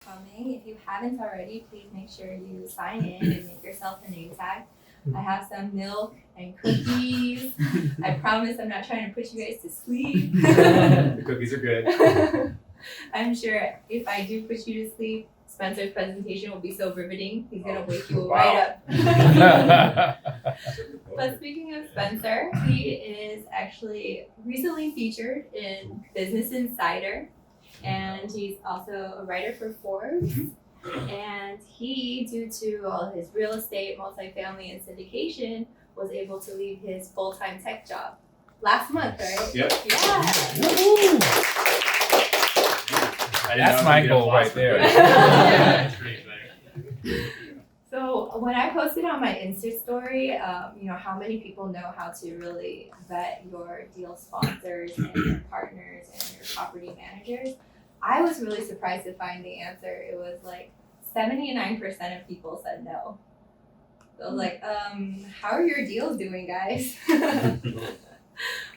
coming. If you haven't already, please make sure you sign in and make yourself a name tag. I have some milk and cookies. I promise I'm not trying to put you guys to sleep. The cookies are good. I'm sure if I do put you to sleep, Spencer's presentation will be so riveting. He's gonna wake you right up. But speaking of Spencer, he is actually recently featured in Business Insider, and he's also a writer for Forbes. And he, due to all his real estate, multifamily, and syndication, was able to leave his full-time tech job last month, right? Yep. Yeah. That's my goal right there. That's pretty exciting. So when I posted on my Insta story, how many people know how to really vet your deal sponsors and your partners and your property managers, I was really surprised to find the answer. It was like 79% of people said no. So I was like, how are your deals doing, guys?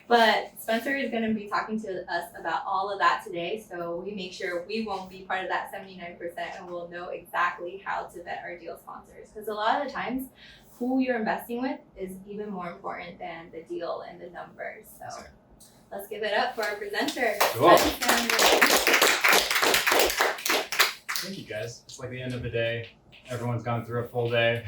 But Spencer is going to be talking to us about all of that today, so we make sure we won't be part of that 79% and we'll know exactly how to vet our deal sponsors. Because a lot of the times, who you're investing with is even more important than the deal and the numbers. So let's give it up for our presenter. Cool. Thank you, guys. It's like the end of the day. Everyone's gone through a full day.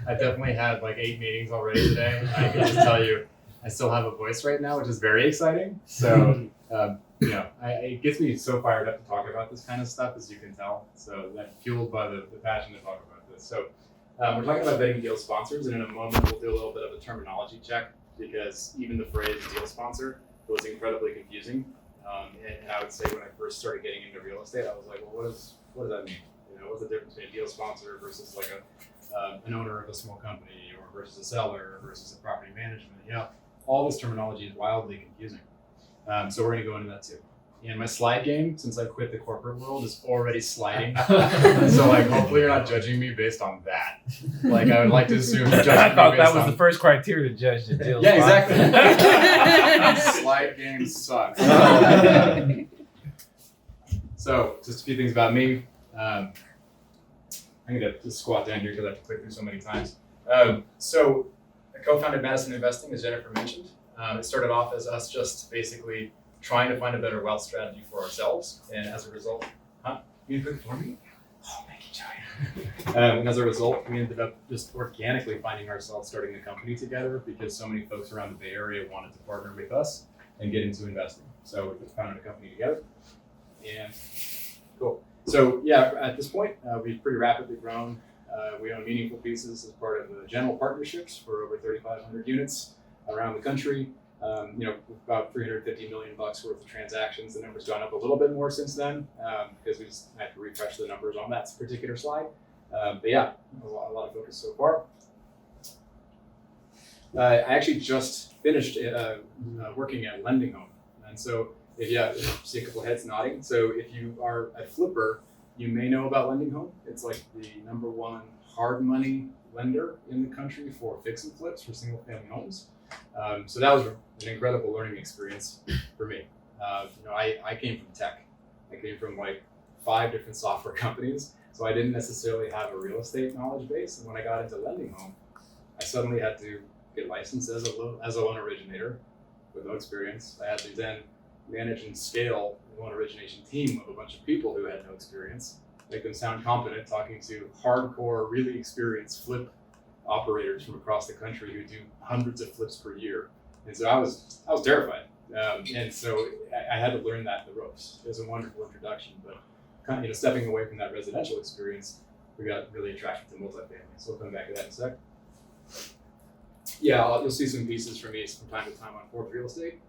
I definitely had like 8 meetings already today. I can just tell you, I still have a voice right now, which is very exciting. So, it gets me so fired up to talk about this kind of stuff, as you can tell. So that's fueled by the passion to talk about this. So we're talking about vetting deal sponsors, and in a moment we'll do a little bit of a terminology check, because even the phrase deal sponsor was incredibly confusing. And I would say when I first started getting into real estate, I was like, well, what does that mean? What's the difference between a deal sponsor versus like an owner of a small company, or versus a seller, or versus a property management? All this terminology is wildly confusing. So we're going to go into that too. And my slide game, since I quit the corporate world, is already sliding. So hopefully you're not judging me based on that. I would like to assume you're judging I thought me that based was on... the first criteria to judge the deal. Yeah, exactly. Slide game sucks. So just a few things about me. I'm going to just squat down here because I have to click through so many times. So I co-founded Madison Investing, as Jennifer mentioned. It started off as us just basically trying to find a better wealth strategy for ourselves. And as a result, you click for me? Oh, thank you, Joanne. And as a result, we ended up just organically finding ourselves starting a company together, because so many folks around the Bay Area wanted to partner with us and get into investing. So we founded a company together. And cool. So at this point, we've pretty rapidly grown. We own meaningful pieces as part of the general partnerships for over 3,500 units around the country. About $350 million worth of transactions. The number's gone up a little bit more since then, because we just had to refresh the numbers on that particular slide. A lot of focus so far. I actually just finished working at Lending Home, and so if you see a couple of heads nodding. So if you are a flipper, you may know about Lending Home. It's like the #1 hard money lender in the country for fix and flips for single family homes. So that was an incredible learning experience for me. I came from tech. I came from 5 different software companies, so I didn't necessarily have a real estate knowledge base. And when I got into Lending Home, I suddenly had to get licensed as a loan originator with no experience. I had to then manage and scale a loan origination team of a bunch of people who had no experience, make them sound competent, talking to hardcore, really experienced flip operators from across the country who do hundreds of flips per year. And so I was terrified. And so I had to learn that in the ropes. It was a wonderful introduction, but kind of stepping away from that residential experience, we got really attracted to multifamily. So we'll come back to that in a sec. You'll see some pieces from me from time to time on Forbes Real Estate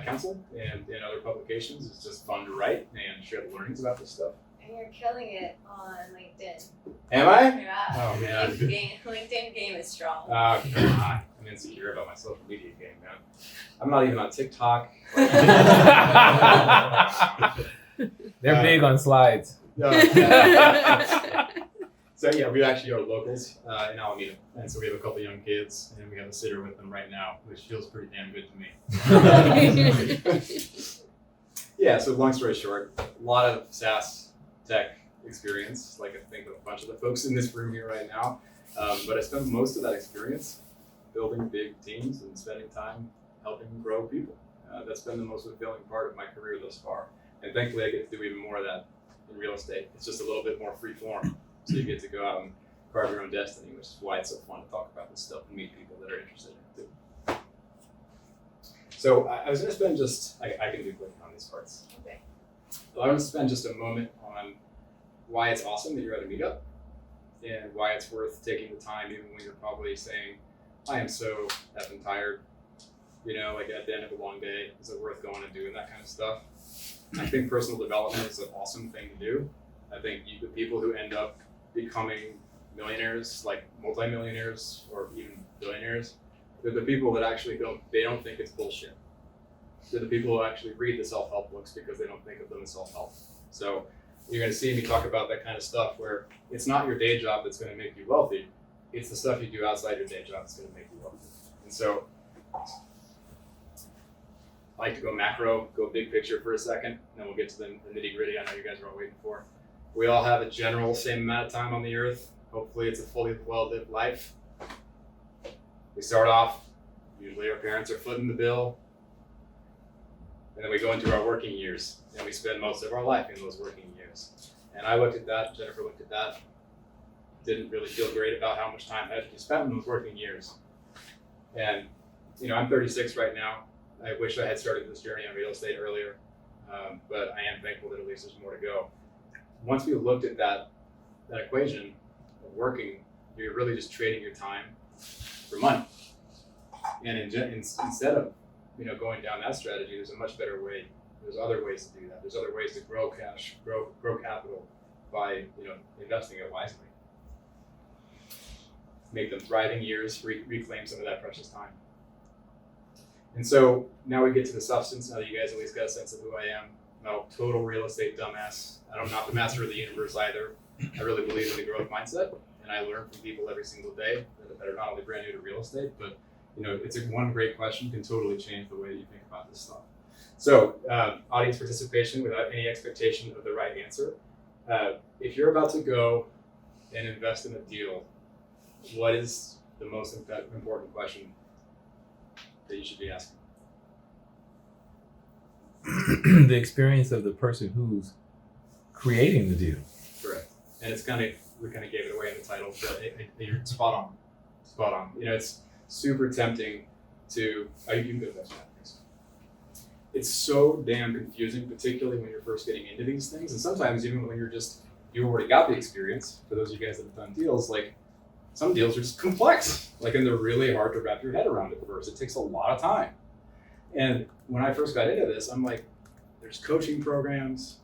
Council and in other publications. It's just fun to write and share the learnings about this stuff. And you're killing it on LinkedIn. Am I? Yeah. Oh man. LinkedIn game is strong. Oh God, I'm insecure about my social media game, man. I'm not even on TikTok. They're big on slides. So we actually are locals in Alameda, and so we have a couple young kids, and we have a sitter with them right now, which feels pretty damn good to me. So long story short, a lot of SaaS tech experience, like I think a bunch of the folks in this room here right now. But I spent most of that experience building big teams and spending time helping grow people. That's been the most fulfilling part of my career thus far. And thankfully I get to do even more of that in real estate. It's just a little bit more free form. So you get to go out and carve your own destiny, which is why it's so fun to talk about this stuff and meet people that are interested in it too. So I was going to spend I can do quick on these parts. Okay. I want to spend just a moment on why it's awesome that you're at a meetup and why it's worth taking the time, even when you're probably saying, I am so effing tired, like at the end of a long day, is it worth going and doing that kind of stuff? I think personal development is an awesome thing to do. I think the people who end up becoming millionaires, like multimillionaires or even billionaires, they're the people that actually don't think it's bullshit. They're the people who actually read the self-help books because they don't think of them as self-help. So you're going to see me talk about that kind of stuff where it's not your day job that's going to make you wealthy. It's the stuff you do outside your day job that's going to make you wealthy. And so I like to go macro, go big picture for a second, and then we'll get to the nitty gritty I know you guys are all waiting for. We all have a general same amount of time on the earth. Hopefully it's a fully well-lived life. We start off, usually our parents are footing the bill, and then we go into our working years, and we spend most of our life in those working years. And I looked at that, Jennifer looked at that, didn't really feel great about how much time had to be spent in those working years. And I'm 36 right now. I wish I had started this journey on real estate earlier, but I am thankful that at least there's more to go. Once we looked at that equation of working, you're really just trading your time for money. And instead of going down that strategy, there's a much better way. There's other ways to do that. There's other ways to grow cash, grow capital by investing it wisely. Make them thriving years, reclaim some of that precious time. And so now we get to the substance. Now that you guys at least got a sense of who I am. I'm not a total real estate dumbass. I'm not the master of the universe either. I really believe in the growth mindset, and I learn from people every single day that are not only brand new to real estate, but it's one great question can totally change the way that you think about this stuff. So audience participation without any expectation of the right answer. If you're about to go and invest in a deal, what is the most important question that you should be asking? The experience of the person who's creating the deal. Correct. And we kind of gave it away in the title, but you're spot on. It's super tempting to, you can go that. It's so damn confusing, particularly when you're first getting into these things. And sometimes even when you already got the experience, for those of you guys that have done deals, like some deals are just complex, and they're really hard to wrap your head around at first. It takes a lot of time. And when I first got into this, I'm like, there's coaching programs,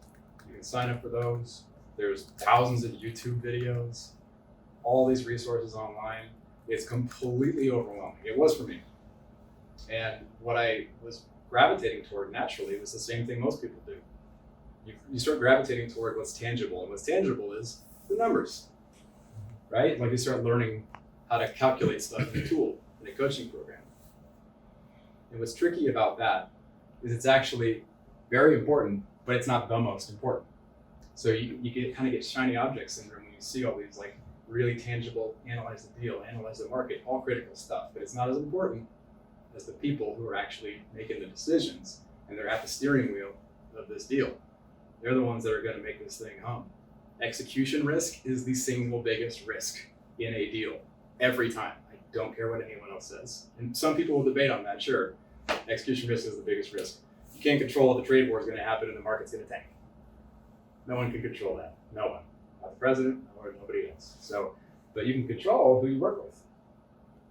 you can sign up for those. There's thousands of YouTube videos, all these resources online. It's completely overwhelming. It was for me. And what I was gravitating toward naturally was the same thing most people do. You start gravitating toward what's tangible, and what's tangible is the numbers, right? You start learning how to calculate stuff in a tool, in a coaching program. And what's tricky about that is it's actually very important, but it's not the most important. So you kind of get shiny object syndrome when you see all these really tangible, analyze the deal, analyze the market, all critical stuff, but it's not as important as the people who are actually making the decisions, and they're at the steering wheel of this deal. They're the ones that are going to make this thing hum. Execution risk is the single biggest risk in a deal every time. I don't care what anyone else says. And some people will debate on that, sure. Execution risk is the biggest risk. You can't control what the trade war is going to happen and the market's going to tank. No one can control that. No one. Not the president or nobody else. So, but you can control who you work with.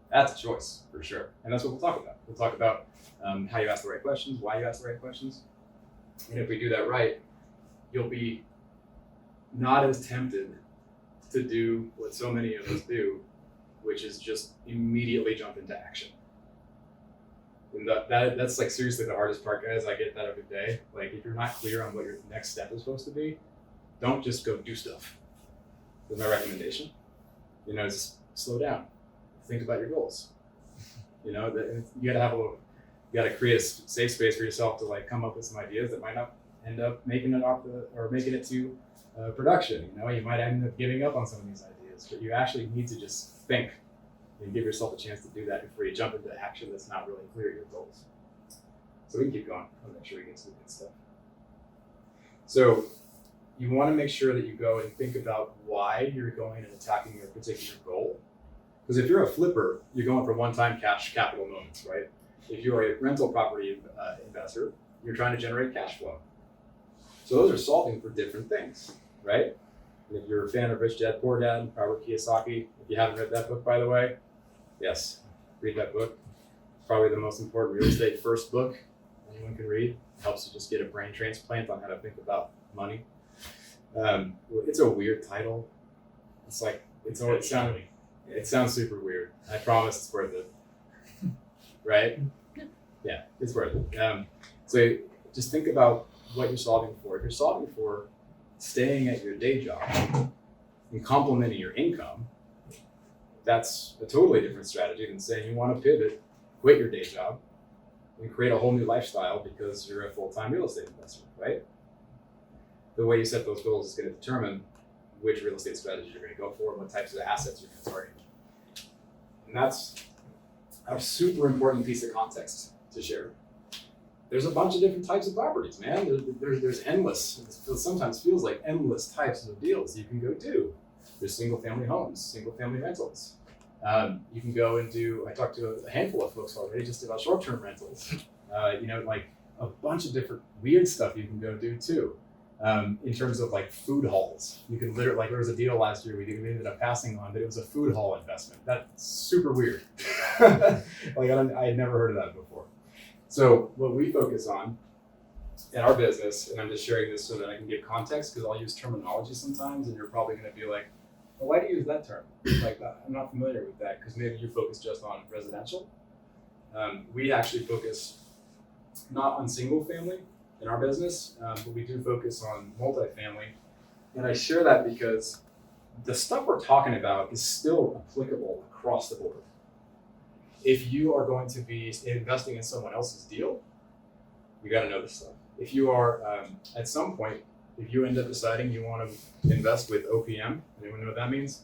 That's a choice, for sure. And that's what we'll talk about. We'll talk about how you ask the right questions, why you ask the right questions. And if we do that right, you'll be not as tempted to do what so many of us do, which is just immediately jump into action. And that's seriously the hardest part, guys. I get that every day. If you're not clear on what your next step is supposed to be, don't just go do stuff. That's my recommendation. Just slow down. Think about your goals. You gotta create a safe space for yourself to come up with some ideas that might not end up making it to production. You know, you might end up giving up on some of these ideas, but you actually need to just think and give yourself a chance to do that before you jump into action that's not really clear your goals. So we can keep going. I'll make sure we get to the good stuff. So you want to make sure that you go and think about why you're going and attacking your particular goal. Because if you're a flipper, you're going for one-time cash capital moments, right? If you're a rental property investor, you're trying to generate cash flow. So those are solving for different things, right? And if you're a fan of Rich Dad, Poor Dad, Robert Kiyosaki, if you haven't read that book, by the way, yes, read that book. It's probably the most important real estate first book anyone can read. It helps you just get a brain transplant on how to think about money. It's a weird title. It's like, it sounds super weird. I promise it's worth it. Right? Yeah, it's worth it. So just think about what you're solving for. If you're solving for staying at your day job and complementing your income, that's a totally different strategy than saying you want to pivot, quit your day job, and create a whole new lifestyle because you're a full-time real estate investor, right? The way you set those goals is going to determine which real estate strategy you're going to go for, what types of assets you're going to target. And that's a super important piece of context to share. There's a bunch of different types of properties, man. There's endless, it sometimes feels like endless types of deals you can go do. There's single family homes, single family rentals. You can go and do, I talked to a handful of folks already just about short-term rentals. Like a bunch of different weird stuff you can go do too. In terms of like food halls, you can literally, like there was a deal last year we ended up passing on, but it was a food hall investment. That's super weird. Like I had never heard of that before. So what we focus on in our business, and I'm just sharing this so that I can give context because I'll use terminology sometimes and you're probably going to be like, well, why do you use that term? Like I'm not familiar with that because maybe you focus just on residential. We actually focus not on single family in our business, but we do focus on multifamily. And I share that because the stuff we're talking about is still applicable across the board. If you are going to be investing in someone else's deal, you got to know this stuff. If you are, at some point, if you end up deciding you want to invest with OPM, anyone know what that means?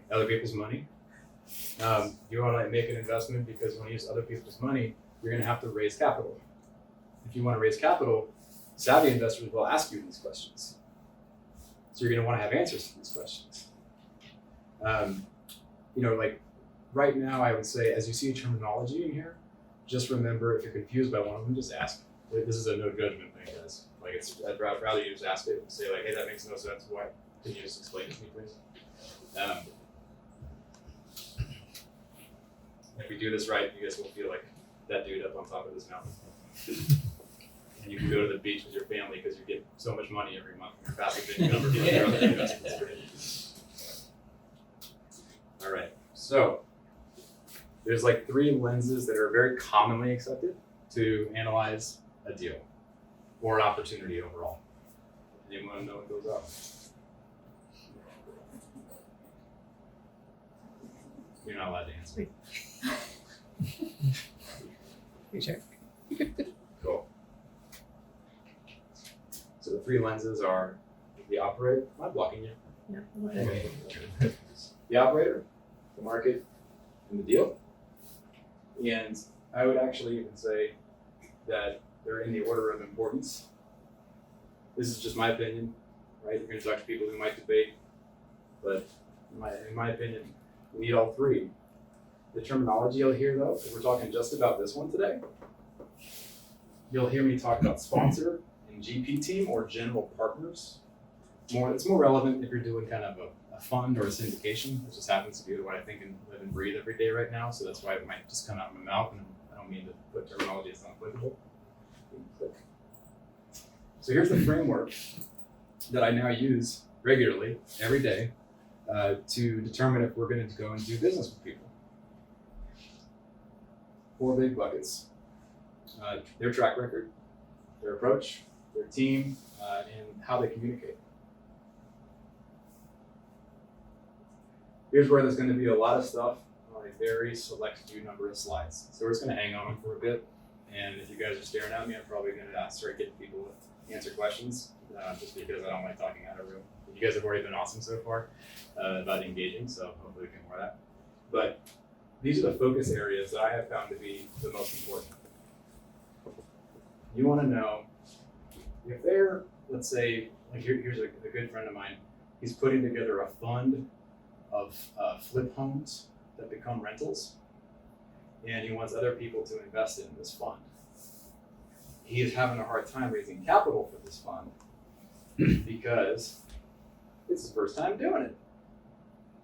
Other people's money. You want to make an investment because you want to use other people's money, you're going to have to raise capital. If you want to raise capital, savvy investors will ask you these questions. So you're going to want to have answers to these questions. Like right now, I would say, as you see terminology in here, just remember if you're confused by one of them, just ask. This is a no judgment thing, guys. Like I'd rather you just ask it and say like, hey, that makes no sense. Why? Can you just explain it to me, please? If we do this right, you guys will feel like that dude up on top of this mountain. And you can go to the beach with your family because you get so much money every month from your passive income or your other investments. All right, so there's like 3 lenses that are very commonly accepted to analyze a deal or an opportunity overall. Anyone know what those are? You're not allowed to answer. You sure? Cool. So the 3 lenses are the operator. Am I blocking you? No. The operator, the market, and the deal. And I would actually even say that they're in the order of importance. This is just my opinion, right? You're going to talk to people who might debate, but in my opinion, we need all 3. The terminology you'll hear though, if we're talking just about this one today, you'll hear me talk about sponsor and GP team or general partners. It's more relevant if you're doing kind of a fund or a syndication, which just happens to be what I think and live and breathe every day right now. So that's why it might just come out of my mouth, and I don't mean to put terminology that's not applicable. Click. So here's the framework that I now use regularly every day to determine if we're going to go and do business with people. 4 big buckets. Their track record, their approach, their team, and how they communicate. Here's where there's going to be a lot of stuff on a very select few number of slides. So we're just going to hang on them for a bit. And if you guys are staring at me, I'm probably going to start getting people to answer questions. just because I don't like talking out of room. You guys have already been awesome so far about engaging, so hopefully we can more of that. But these are the focus areas that I have found to be the most important. You want to know if they're, let's say, like here's a good friend of mine. He's putting together a fund of flip homes that become rentals, and he wants other people to invest in this fund. He is having a hard time raising capital for this fund because it's his first time doing it,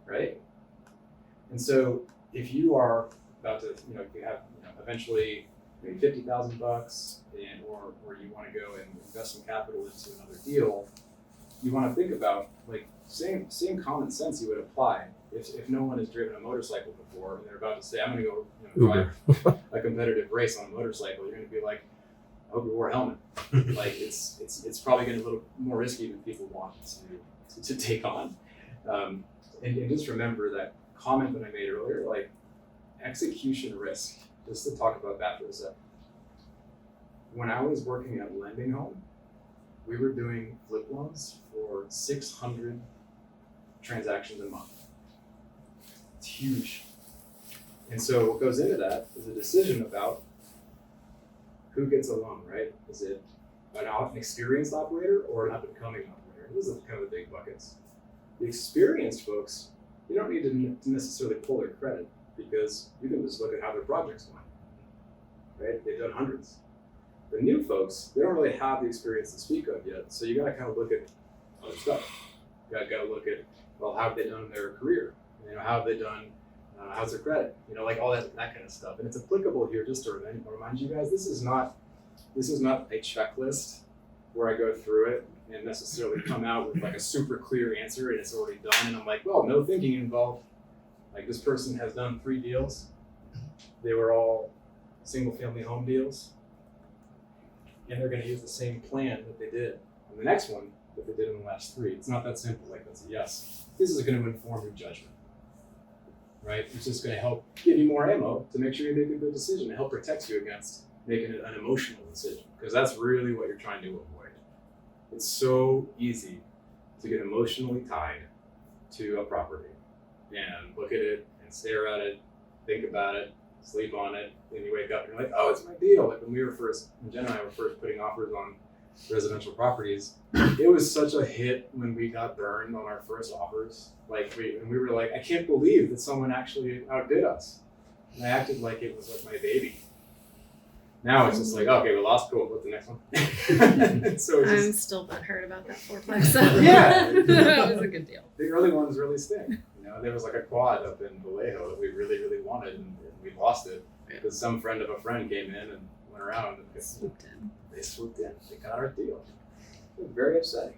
right? And so if you are about to, if you have, eventually maybe $50,000 and or you want to go and invest some capital into another deal, you want to think about like same common sense you would apply if no one has driven a motorcycle before and they're about to say, I'm going to go drive a competitive race on a motorcycle. You're going to be like, I hope you wore a helmet. Like it's probably going to be a little more risky than people want to take on. And just remember that comment that I made earlier, like execution risk. Just to talk about that for a second. When I was working at Lending Home, we were doing flip loans for 600 transactions a month. It's huge. And so what goes into that is a decision about who gets a loan, right? Is it an experienced operator or an up-and-coming operator? Those are kind of the big buckets. The experienced folks, you don't need to necessarily pull their credit because you can just look at how their projects went, right? They've done hundreds. The new folks, they don't really have the experience to speak of yet, so you gotta kind of look at other stuff. You gotta look at, well, how have they done in their career? How have they done, how's their credit? Like all that kind of stuff. And it's applicable here just to remind you guys, this is not a checklist where I go through it and necessarily come out with like a super clear answer and it's already done. And I'm like, well, no thinking involved. Like this person has done 3 deals. They were all single family home deals. And they're gonna use the same plan that they did on the next one that they did in the last 3. It's not that simple, like that's a yes. This is gonna inform your judgment, right? It's just gonna help give you more ammo to make sure you make a good decision, to help protect you against making an emotional decision, because that's really what you're trying to avoid. It's so easy to get emotionally tied to a property and look at it and stare at it, think about it, sleep on it, then you wake up and you're like, oh, it's my deal. Like when Jen and I were first putting offers on residential properties, it was such a hit when we got burned on our first offers. We were like, I can't believe that someone actually outdid us. And I acted like it was like my baby. Now it's just like, okay, we lost, cool, what's the next one? So I'm still butthurt about that fourplex. So Yeah. that was a good deal. The early ones really stink. There was like a quad up in Vallejo that we really, really wanted, and we lost it because some friend of a friend came in and went around and Swooped in. They swooped in. They got our deal. It was very upsetting.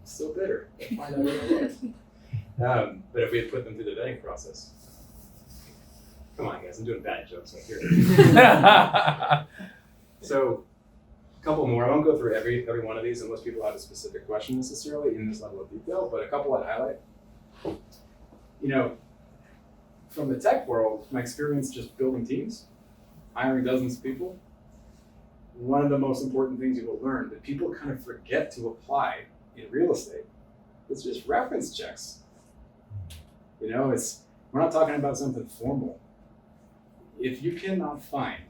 Still bitter. We'll find out what it was. But if we had put them through the vetting process, come on, guys, I'm doing bad jokes right here. So, a couple more. I won't go through every one of these unless people have a specific question necessarily in this level of detail, but a couple I'd highlight. From the tech world, my experience just building teams, hiring dozens of people, one of the most important things you will learn that people kind of forget to apply in real estate is just reference checks. We're not talking about something formal. If you cannot find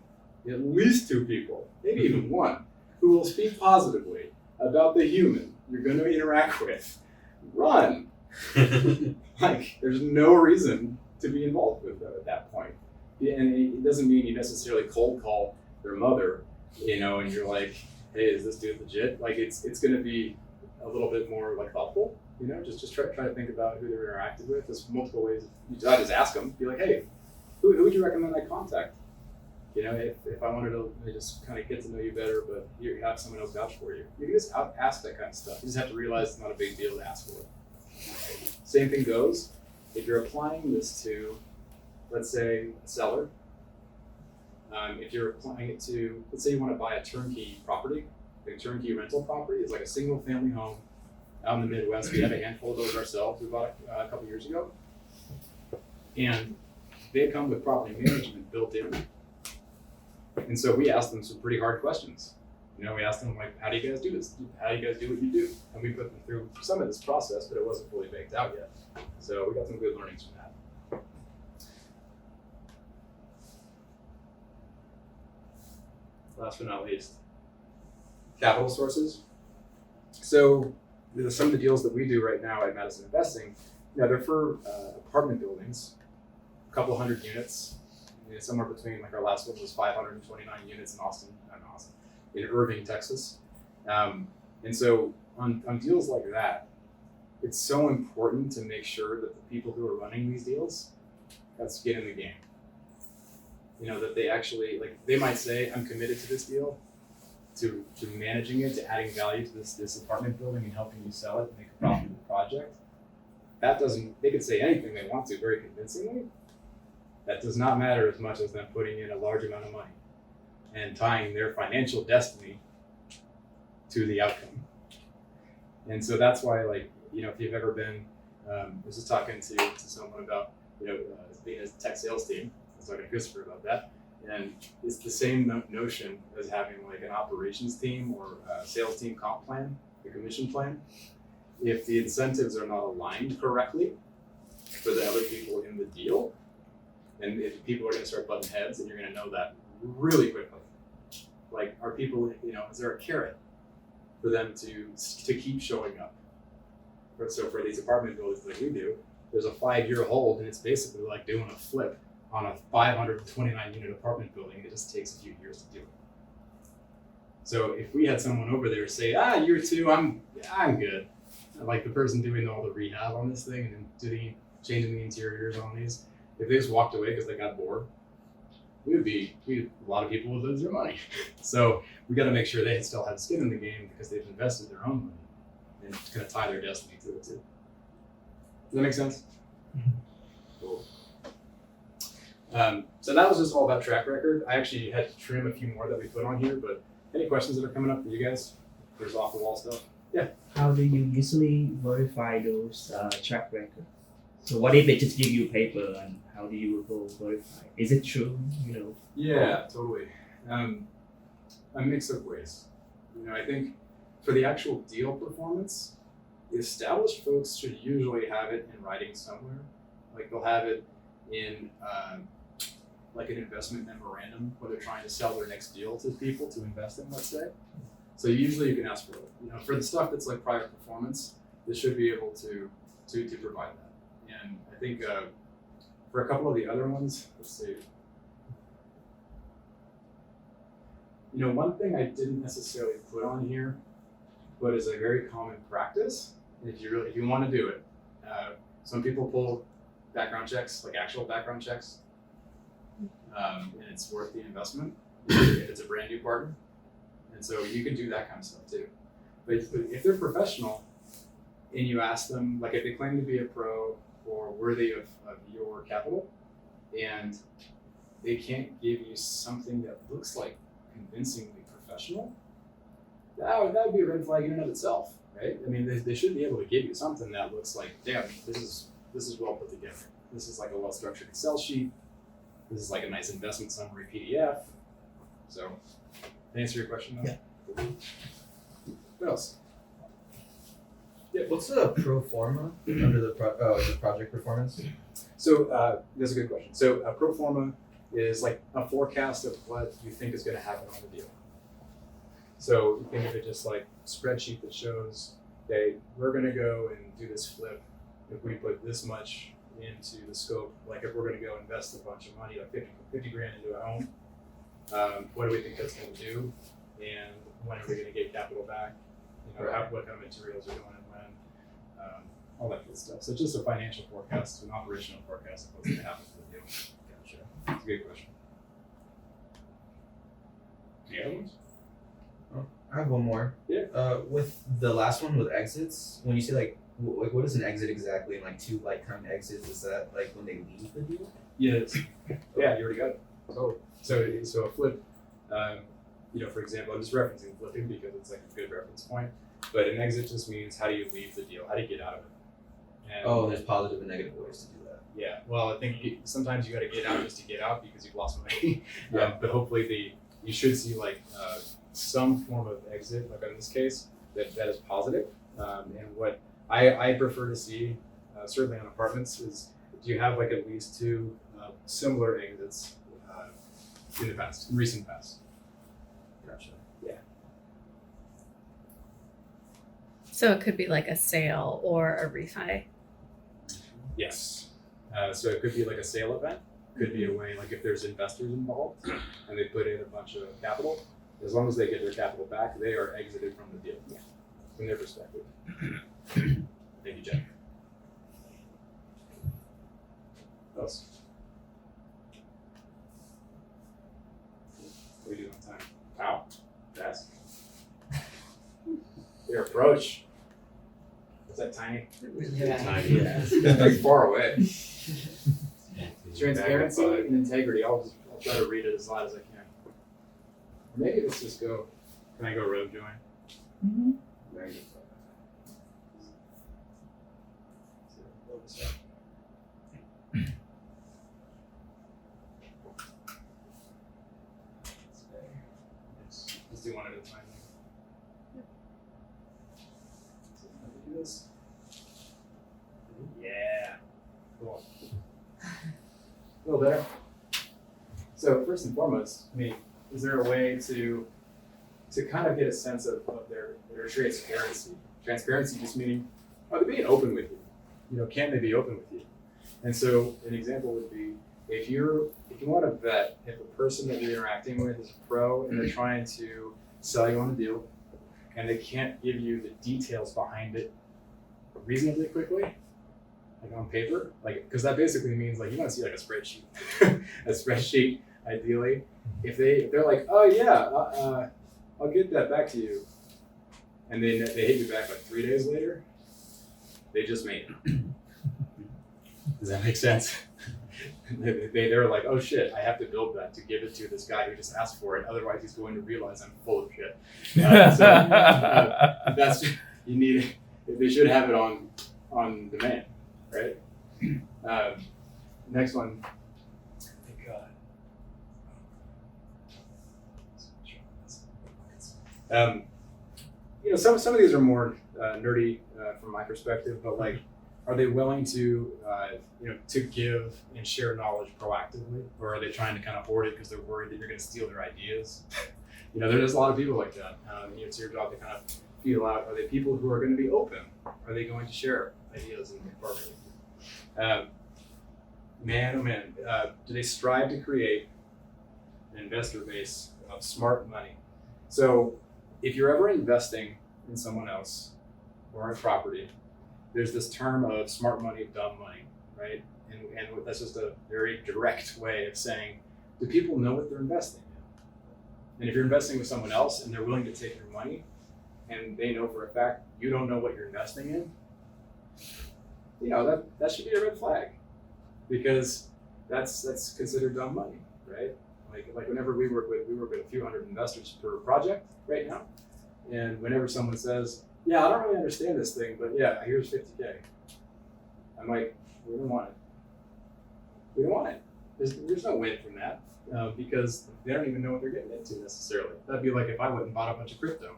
at least 2 people, maybe even 1, who will speak positively about the human you're going to interact with, run. There's no reason to be involved with them at that point. And it doesn't mean you necessarily cold call their mother, and you're like, hey, is this dude legit? It's going to be a little bit more thoughtful, just try to think about who they're interacting with. There's multiple ways. I just ask them, be like, hey, who would you recommend I contact? If I wanted to just kind of get to know you better, but you have someone else vouch for you. You can just ask that kind of stuff. You just have to realize it's not a big deal to ask for it. Same thing goes if you're applying this to, let's say, a seller. If you're applying it to, let's say you want to buy a turnkey property, a turnkey rental property. It's like a single family home out in the Midwest. We have a handful of those ourselves. We bought a couple years ago. And they come with property management built in. And so we asked them some pretty hard questions. You know, we asked them like, how do you guys do this? How do you guys do what you do? And we put them through some of this process, but it wasn't fully baked out yet. So we got some good learnings from that. Last but not least, capital sources. So some of the deals that we do right now at Madison Investing, you know, they're for apartment buildings, a couple hundred units, you know, somewhere between, like our last one was 529 units in Irving, Texas. And so on deals like that, it's so important to make sure that the people who are running these deals got skin in the game. You know, that they actually, like, they might say, I'm committed to this deal, to managing it, to adding value to this apartment building and helping you sell it and make a profitable project. That doesn't, they can say anything they want to very convincingly. That does not matter as much as them putting in a large amount of money and tying their financial destiny to the outcome. And so that's why, like, you know, if you've ever been, I was just talking to someone about, you know, being a tech sales team. I was talking to Christopher about that. And it's the same notion as having like an operations team or a sales team comp plan, the commission plan. If the incentives are not aligned correctly for the other people in the deal, and if people are going to start butting heads, and you're going to know that really quickly. Like, are people, you know, is there a carrot for them to keep showing up? So for these apartment buildings like we do, there's a 5-year hold, and it's basically like doing a flip on a 529 unit apartment building. It just takes a few years to do it. So if we had someone over there say, year 2, I'm good. Like the person doing all the rehab on this thing and then changing the interiors on these, if they just walked away because they got bored, a lot of people would lose their money. So we got to make sure they still have skin in the game because they've invested their own money and it's going to tie their destiny to it too. Does that make sense? Cool. So that was just all about track record. I actually had to trim a few more that we put on here, but any questions that are coming up for you guys? There's off the wall stuff. Yeah. How do you usually verify those track records? So what if they just give you paper, and how do you go verify? Is it true? You know. Yeah, totally. A mix of ways. You know, I think for the actual deal performance, the established folks should usually have it in writing somewhere. Like they'll have it in like an investment memorandum where they're trying to sell their next deal to people to invest in, let's say. So usually you can ask for it. You know, for the stuff that's like prior performance, they should be able to provide that. And I think for a couple of the other ones, let's see. You know, one thing I didn't necessarily put on here, but is a very common practice, and if you want to do it, some people pull background checks, like actual background checks, and it's worth the investment if it's a brand new partner. And so you can do that kind of stuff too. But if they're professional and you ask them, like if they claim to be a pro or worthy of your capital, and they can't give you something that looks like convincingly professional, that would be a red flag in and of itself, right? I mean, they should be able to give you something that looks like, damn, this is well put together. This is like a well-structured Excel sheet. This is like a nice investment summary PDF. So, to answer your question, though? Yeah. What else? Yeah, what's the pro forma under the project performance? So that's a good question. So a pro forma is like a forecast of what you think is going to happen on the deal. So you think of it just like a spreadsheet that shows, okay, we're going to go and do this flip. If we put this much into the scope, like if we're going to go invest a bunch of money, like 50 grand into a home, what do we think that's going to do? And when are we going to get capital back? You know, what kind of materials are going in when? All that good stuff. So just a financial forecast, an operational forecast of what's going to happen to the deal. Gotcha. That's a good question. Any other ones? I have one more. Yeah. With the last one with exits, when you say like what is an exit exactly? And like 2 lifetime exits, is that like when they leave the deal? Yes. Yeah, you already got it. So a flip, you know, for example, I'm just referencing flipping because it's like a good reference point. But an exit just means how do you leave the deal? How do you get out of it? And There's positive and negative ways to do that. yeah, well, I think sometimes you got to get out just to get out because you've lost money. Yeah. But hopefully you should see like some form of exit, like in this case, that is positive. And what I prefer to see, certainly on apartments, is do you have like at least two similar exits in the past, in recent past? Gotcha. So it could be like a sale or a refi. Yes. So it could be like a sale event. Could be a way, like if there's investors involved and they put in a bunch of capital, as long as they get their capital back, they are exited from the deal. Yeah. From their perspective. Thank you, Jeff. What else? What are we doing on time? Wow. Fast. Your approach. Is that tiny? Like far away. Transparency and integrity. I'll try to read it as loud as I can. Maybe let's just go. Can I go rogue, Joanne? Mm-hmm. Let's do one at a time. Do this. Yeah. Cool. A little better. So first and foremost, I mean, is there a way to kind of get a sense of their transparency? Transparency just meaning, are they being open with you? You know, can they be open with you? And so an example would be if you want to vet if a person that you're interacting with is a pro and they're trying to sell you on a deal and they can't give you the details behind it reasonably quickly, like on paper, like because that basically means like you want to see like a spreadsheet, a spreadsheet ideally. If they're like, oh yeah, I'll get that back to you, and then they hit you back like 3 days later, they just made it. Does that make sense? They're like, oh shit, I have to build that to give it to this guy who just asked for it. Otherwise, he's going to realize I'm full of shit. That's you need. They should have it on demand, right? Next one. Thank God. You know, some of these are more nerdy from my perspective, but like, are they willing to to give and share knowledge proactively, or are they trying to kind of hoard it because they're worried that you're going to steal their ideas? You know, there's a lot of people like that. It's your job to kind of feel out, are they people who are going to be open? Are they going to share ideas and partner with you? Man, oh man, do they strive to create an investor base of smart money? So if you're ever investing in someone else or in property, there's this term of smart money, dumb money, right? And that's just a very direct way of saying, do people know what they're investing in? And if you're investing with someone else and they're willing to take your money, and they know for a fact you don't know what you're investing in, you know, that should be a red flag, because that's considered dumb money, right? Like whenever we work with a few hundred investors per project right now, and whenever someone says, yeah, I don't really understand this thing, but yeah, here's $50K, I'm like, we don't want it. We don't want it. There's no win from that, because they don't even know what they're getting into necessarily. That'd be like if I went and bought a bunch of crypto.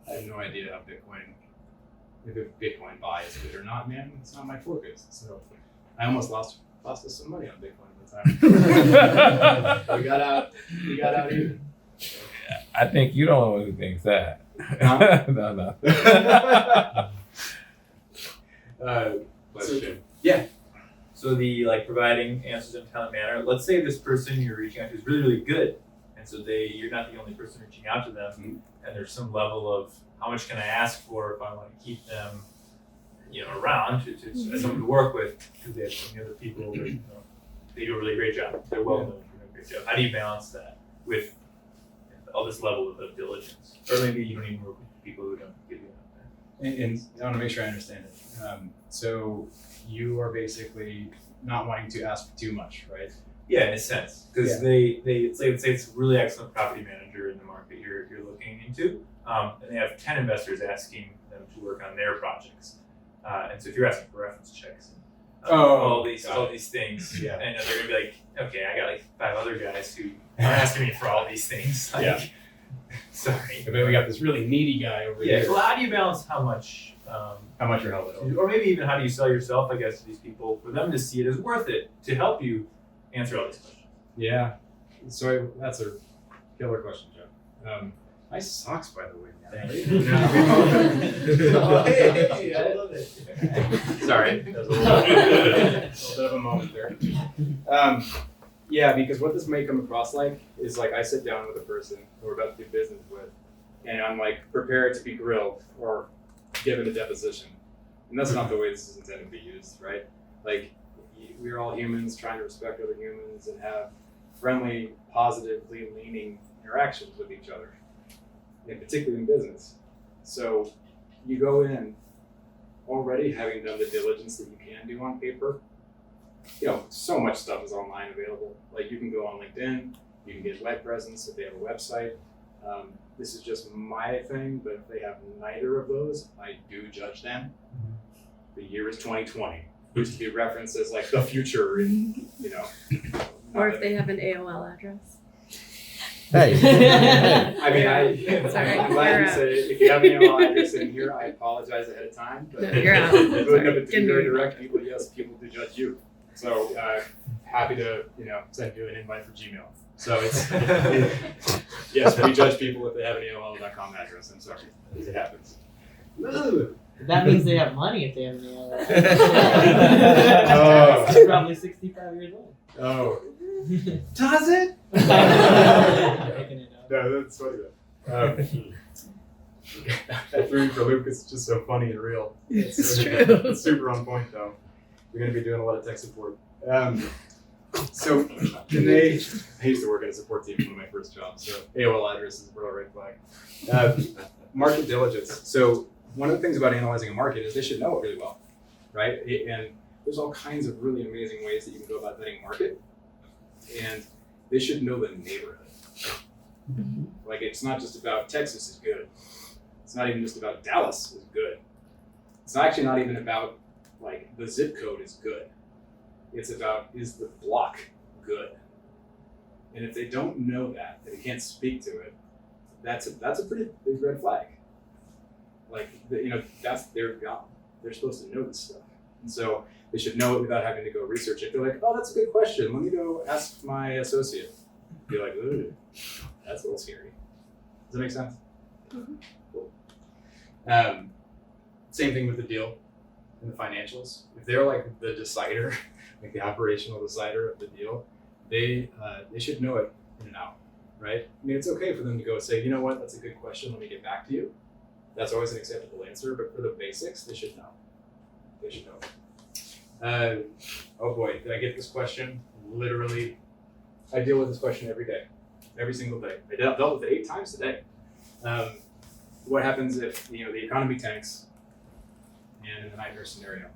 I have no idea how if Bitcoin buys it or not, man. It's not my focus. So I almost lost us some money on Bitcoin at the time. we got out even. I think you don't know who thinks that. Huh? No. Question. So the providing answers in a timely manner. Let's say this person you're reaching out to is really, really good, and so you're not the only person reaching out to them, and there's some level of how much can I ask for if I want to keep them, around as someone to work with, because they have so many other people that they do a really great job. They're well known for doing a great job. How do you balance that with all this level of diligence, or maybe you don't even work with people who don't give you enough? And I want to make sure I understand it. So you are basically not wanting to ask for too much, right? Yeah, in a sense, because they say it's a really excellent property manager in the market you're looking into, and they have 10 investors asking them to work on their projects, and so if you're asking for reference checks and all these things, and they're gonna be like, okay, I got like 5 other guys who are asking me for all these things, Sorry. And then we got this really needy guy over Yeah. here. Well, how do you balance how much, How much you're held at? or maybe even how do you sell yourself, I guess, to these people for them to see it as worth it to help you answer all these questions? Yeah. So that's a killer question, Joe. Nice socks, by the way. Thank you. Oh, hey, I love it. Sorry, that was a little bit of a moment there. Yeah, because what this may come across like is like I sit down with a person who we're about to do business with, and I'm like prepared to be grilled or given a deposition. And that's not the way this is intended to be used, right? Like, we're all humans trying to respect other humans and have friendly, positively leaning interactions with each other, and particularly in business. So you go in already having done the diligence that you can do on paper. You know, so much stuff is online available. Like, you can go on LinkedIn, you can get web presence if they have a website. This is just my thing, but if they have neither of those, I do judge them. The year is 2020. Used to be referenced as like the future, and you know. Or if they have an AOL address. Hey. I mean, Sorry, I'm glad you're you out. said it. If you have an email address in here, I apologize ahead of time. But No, you're out. But no, Sorry. but to be Can very you- direct, people, yes, people do judge you. So happy to, send you an invite for Gmail. So it's yes, we judge people if they have an AOL.com address. I'm sorry, it happens. That means they have money if they have an AOL. Oh. They're probably 65 years old. Oh, does it? Making it up. No, that's funny though. That food for Luke is just so funny and real. It's true. It's super on point though. We're going to be doing a lot of tech support. So can they, I used to work in a support team in one of my first jobs, so AOL address is a real red flag. Market diligence. So one of the things about analyzing a market is they should know it really well, right? And there's all kinds of really amazing ways that you can go about vetting a market, and they should know the neighborhood. Like, it's not just about Texas is good. It's not even just about Dallas is good. It's actually not even about like the zip code is good. It's about, is the block good? And if they don't know that, they can't speak to it, that's a pretty big red flag. Like, that's their job. They're supposed to know this stuff. And so they should know it without having to go research it. They're like, oh, that's a good question. Let me go ask my associate. Be like, ooh, that's a little scary. Does that make sense? Mm-hmm. Cool. Same thing with the deal and the financials. If they're like the decider, like the operational decider of the deal, they should know it in and out, right? I mean, it's okay for them to go say, you know what, that's a good question, let me get back to you. That's always an acceptable answer, but for the basics, they should know. They should know. Oh boy, did I get this question? Literally, I deal with this question every day, every single day. I dealt with it 8 times today. What happens if the economy tanks and in the nightmare scenario?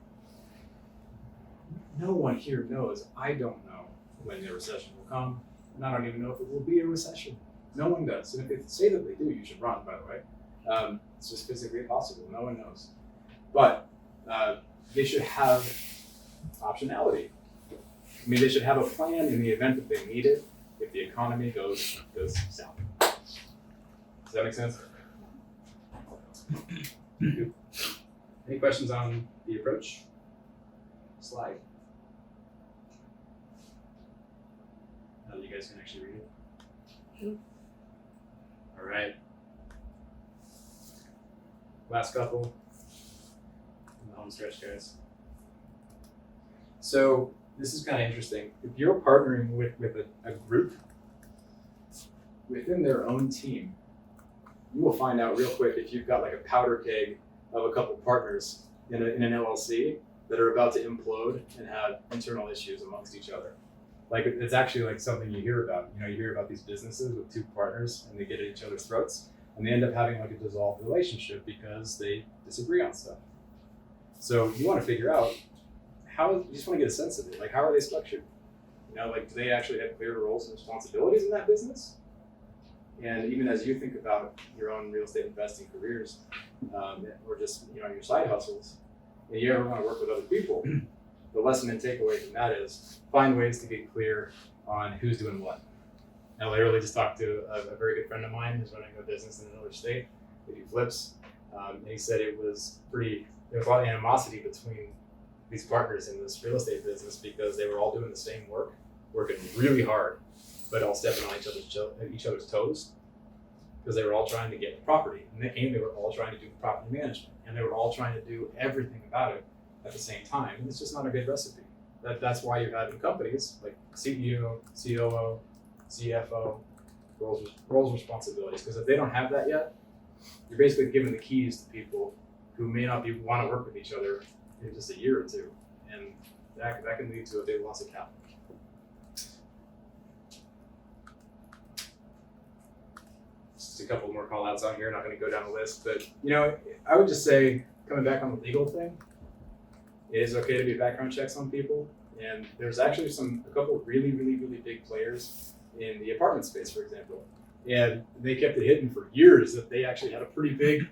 No one here knows. I don't know when the recession will come, and I don't even know if it will be a recession. No one does. And if they say that they do, you should run, by the way. It's just physically impossible. No one knows. But they should have optionality. I mean, they should have a plan in the event that they need it if the economy goes south. Does that make sense? Any questions on the approach slide? Now that you guys can actually read it. All right. Last couple in the home stretch, guys. So this is kind of interesting. If you're partnering with a group within their own team, you will find out real quick if you've got like a powder keg of a couple partners in an LLC that are about to implode and have internal issues amongst each other. Like, it's actually like something you hear about. You hear about these businesses with 2 partners and they get at each other's throats and they end up having like a dissolved relationship because they disagree on stuff. So you want to figure out you just want to get a sense of it. Like, how are they structured? Like, do they actually have clear roles and responsibilities in that business? And even as you think about your own real estate investing careers, or just your side hustles, and you ever want to work with other people, the lesson and takeaway from that is find ways to get clear on who's doing what. I literally just talked to a very good friend of mine who's running a business in another state. They do flips. And he said there was a lot of animosity between these partners in this real estate business because they were all doing the same work, working really hard, but all stepping on each other's toes because they were all trying to get the property, and they were all trying to do property management, and they were all trying to do everything about it at the same time. And it's just not a good recipe. That's why you have in companies like CEO, COO, CFO, roles responsibilities, because if they don't have that yet, you're basically giving the keys to people who may not want to work with each other in just a year or two, and that can lead to a big loss of capital. Just a couple more call outs on here, not going to go down the list, but I would just say, coming back on the legal thing, it is okay to do background checks on people, and there's actually a couple of really big players in the apartment space, for example, and they kept it hidden for years that they actually had a pretty big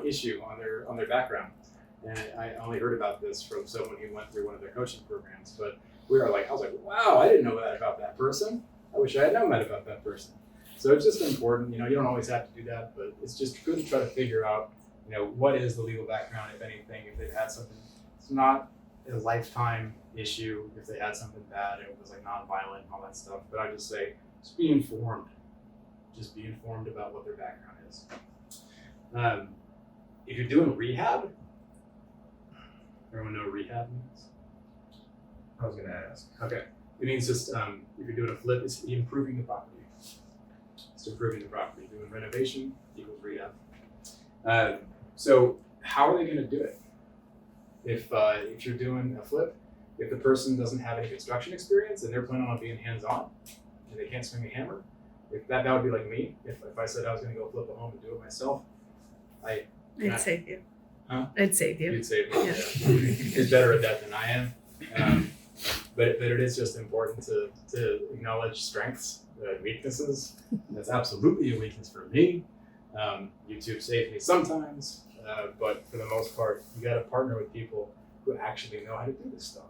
issue on their background. And I only heard about this from someone who went through one of their coaching programs. But I was like, wow, I didn't know that about that person. I wish I had known that about that person. So it's just important, you don't always have to do that, but it's just good to try to figure out, what is the legal background, if anything, if they've had something. It's not a lifetime issue if they had something bad, it was like non-violent and all that stuff. But I just say, just be informed. Just be informed about what their background is. If you're doing rehab, everyone know what rehab means? I was gonna ask. Okay. It means just, if you're doing a flip, it's improving the property. It's improving the property. Doing renovation equals rehab. So how are they gonna do it? If you're doing a flip, if the person doesn't have any construction experience and they're planning on being hands-on and they can't swing a hammer, if that would be like me. If I said I was gonna go flip a home and do it myself, I'd save you. Huh? I'd save you. You'd save me. Yeah. He's better at that than I am. But it is just important to acknowledge strengths, weaknesses. That's absolutely a weakness for me. YouTube saves me sometimes, but for the most part, you got to partner with people who actually know how to do this stuff.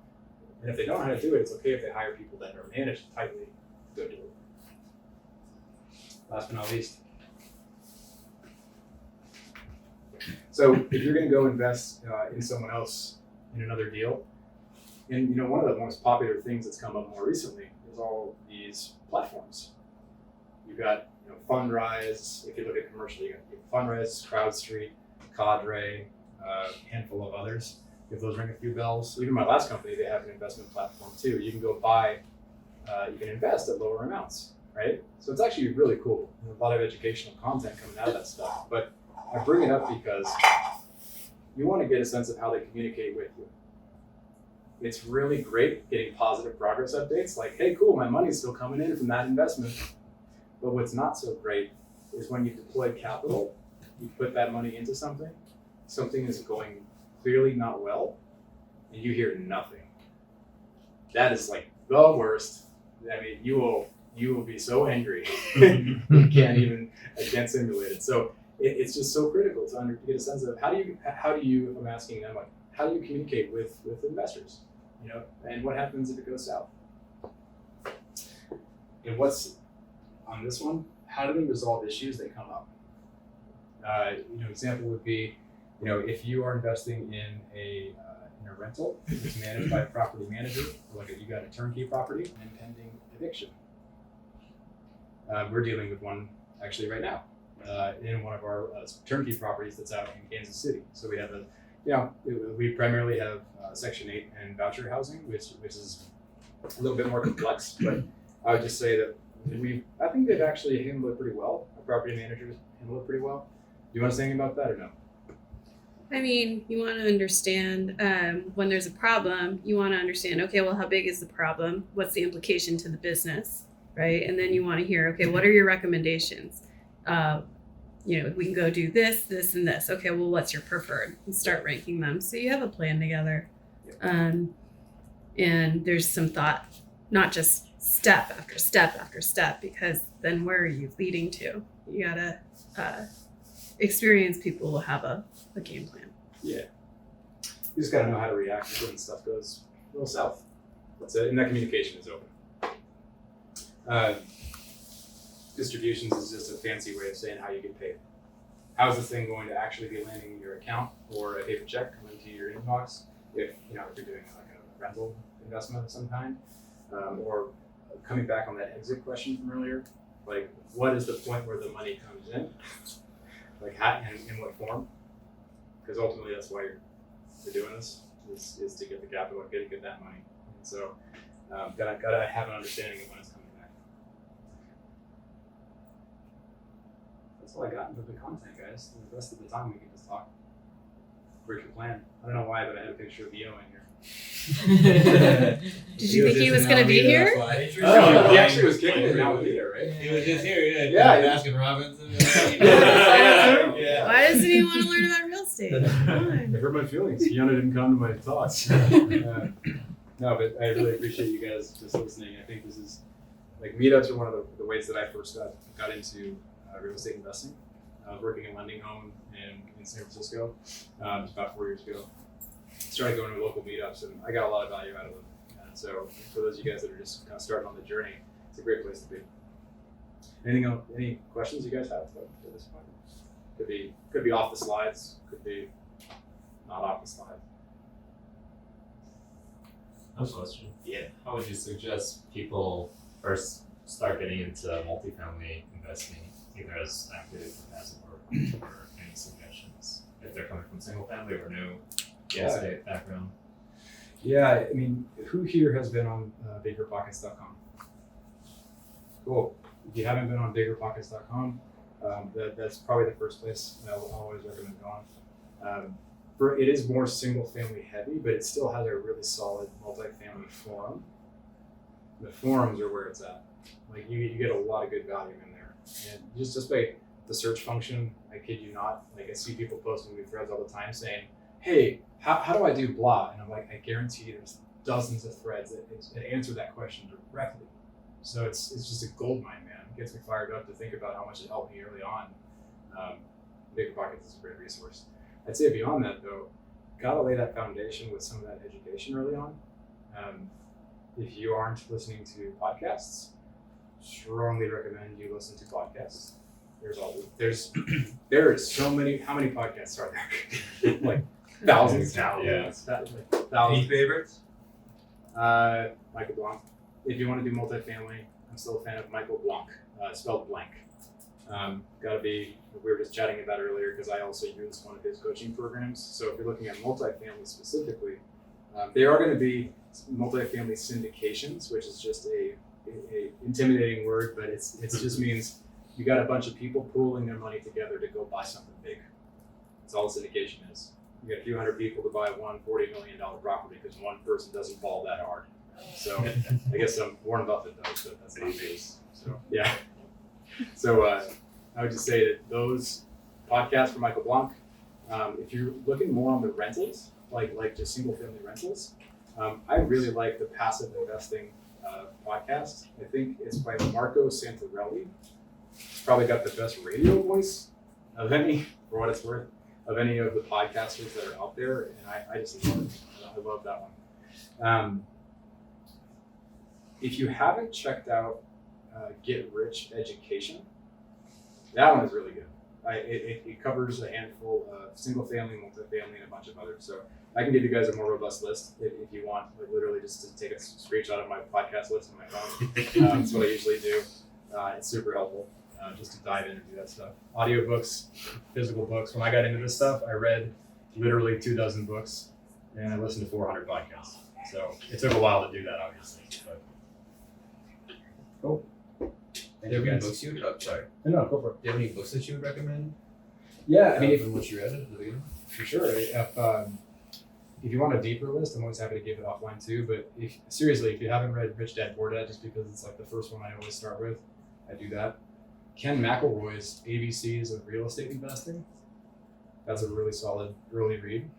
And if they don't know how to do it, it's okay if they hire people that are managed tightly to go do it. Last but not least. So if you're going to go invest in someone else in another deal, and one of the most popular things that's come up more recently is all these platforms. You've got Fundrise. If you look at commercial, you got Fundrise, CrowdStreet, Cadre, a handful of others. If those ring a few bells, even my last company, they have an investment platform too. You can go buy, you can invest at lower amounts, right? So it's actually really cool. There's a lot of educational content coming out of that stuff. But I bring it up because you want to get a sense of how they communicate with you. It's really great getting positive progress updates like, hey, cool, my money's still coming in from that investment. But what's not so great is when you deploy capital, you put that money into something is going clearly not well, and you hear nothing. That is like the worst. I mean, you will be so angry. you can't simulate it. So it's just so critical to get a sense of how do you, if I'm asking them, like, how do you communicate with investors, and what happens if it goes south? And what's on this one, how do they resolve issues that come up? Example would be, if you are investing in a rental that's managed by a property manager, or like you got a turnkey property and pending eviction. We're dealing with one actually right now in one of our turnkey properties that's out in Kansas City. So we have we primarily have Section 8 and voucher housing, which is a little bit more complex, but I would just say that I think they've actually handled it pretty well. Our property managers handle it pretty well. Do you want to say anything about that or no? I mean, you want to understand when there's a problem, you want to understand, okay, well, how big is the problem? What's the implication to the business, right? And then you want to hear, okay, what are your recommendations? We can go do this, this, and this. Okay, well, what's your preferred? And start ranking them. So you have a plan together. And there's some thought, not just step after step after step, because then where are you leading to? You gotta experienced people will have a game plan. Yeah. You just gotta know how to react when stuff goes a little south. That's it, and that communication is open. distributions is just a fancy way of saying how you get paid. How is this thing going to actually be landing in your account or a paper check coming to your inbox if you're doing like a rental investment of some kind, or coming back on that exit question from earlier, like what is the point where the money comes in, like how and in what form? Because ultimately that's why you're doing this is to get the capital, get that money. And so gotta have an understanding of when it's coming back. That's all I got into the content, guys. The rest of the time we can just talk. Where's your plan? I don't know why, but I had a picture of Eo in here. Did you think he was going to be here? Oh, he actually was kicking it now with Eo, right? He was just here, Yeah, Baskin Robbins. Yeah. Why doesn't he want to learn about real estate? Come on. I hurt my feelings. Fiona didn't come to my talks. No, but I really appreciate you guys just listening. I think this is, like, meetups are one of the ways that I first got into real estate investing. I was working in lending home in San Francisco about 4 years ago. Started going to local meetups, and I got a lot of value out of them. And so for those of you guys that are just kind of starting on the journey, it's a great place to be. Anything else? Any questions you guys have at this point? Could be off the slides, could be not off the slides. I have a question. Yeah. How would you suggest people first start getting into multifamily investing, either as active or passive, or any suggestions if they're coming from single family or no real estate background? Yeah, I mean, who here has been on biggerpockets.com? Cool. If you haven't been on biggerpockets.com, that's probably the first place I'll always recommend going. It is more single family heavy, but it still has a really solid multifamily forum. The forums are where it's at. Like you get a lot of good value in there. And just by the search function, I kid you not, like I see people posting new threads all the time saying, hey, how do I do blah? And I'm like, I guarantee there's dozens of threads that answer that question directly. So it's just a gold mine, man. It gets me fired up to think about how much it helped me early on. Bigger Pockets is a great resource. I'd say beyond that though, gotta lay that foundation with some of that education early on. If you aren't listening to podcasts, strongly recommend you listen to podcasts. There is so many. How many podcasts are there? Like thousands. Yeah. Thousands. Any favorites? Michael Blanc. If you want to do multifamily, I'm still a fan of Michael Blanc, spelled blank. Gotta be, we were just chatting about earlier because I also use one of his coaching programs. So if you're looking at multifamily specifically, there are going to be multifamily syndications, which is just a intimidating word, but it just means you got a bunch of people pooling their money together to go buy something big. That's all a syndication is. You got a few hundred people to buy one $40 million property because one person doesn't ball that hard. So I guess Warren Buffett does, but that's not me. So yeah. So I would just say that those podcasts from Michael Blanc, if you're looking more on the rentals, like just single family rentals, I really like the Passive Investing podcast. I think it's by Marco Santarelli. He's probably got the best radio voice of any, for what it's worth, of any of the podcasters that are out there, and I just love it. I love that one. If you haven't checked out Get Rich Education, that one is really good. It covers a handful of single family, multifamily, and a bunch of others. So I can give you guys a more robust list if you want, like literally just to take a screenshot of my podcast list on my phone. That's what I usually do. It's super helpful just to dive in and do that stuff. Audiobooks, physical books. When I got into this stuff, I read literally 24 books and I listened to 400 podcasts. So it took a while to do that, obviously. But cool. Do you have any books you would sorry. No, go for it. Do you have any books that you would recommend? Yeah, I mean, from what you read at the beginning? for sure. If you want a deeper list, I'm always happy to give it offline too. But if you haven't read Rich Dad Poor Dad, just because it's like the first one I always start with, I do that. Ken McElroy's ABCs of Real Estate Investing. That's a really solid early read.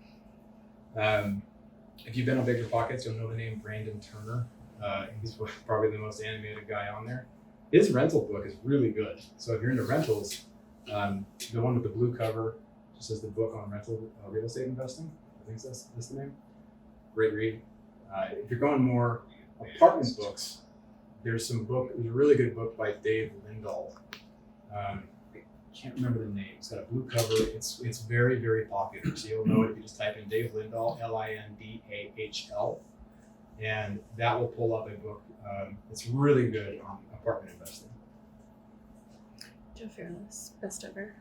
If you've been on Bigger Pockets, you'll know the name Brandon Turner. He's probably the most animated guy on there. His rental book is really good. So if you're into rentals, the one with the blue cover just says the book on rental real estate investing. I think that's the name. Great read. If you're going more apartment books, there's a really good book by Dave Lindahl. I can't remember the name. It's got a blue cover. It's very, very popular. So you'll know it if you just type in Dave Lindahl, Lindahl, and that will pull up a book. It's really good on apartment investing. Joe Fairless, best ever.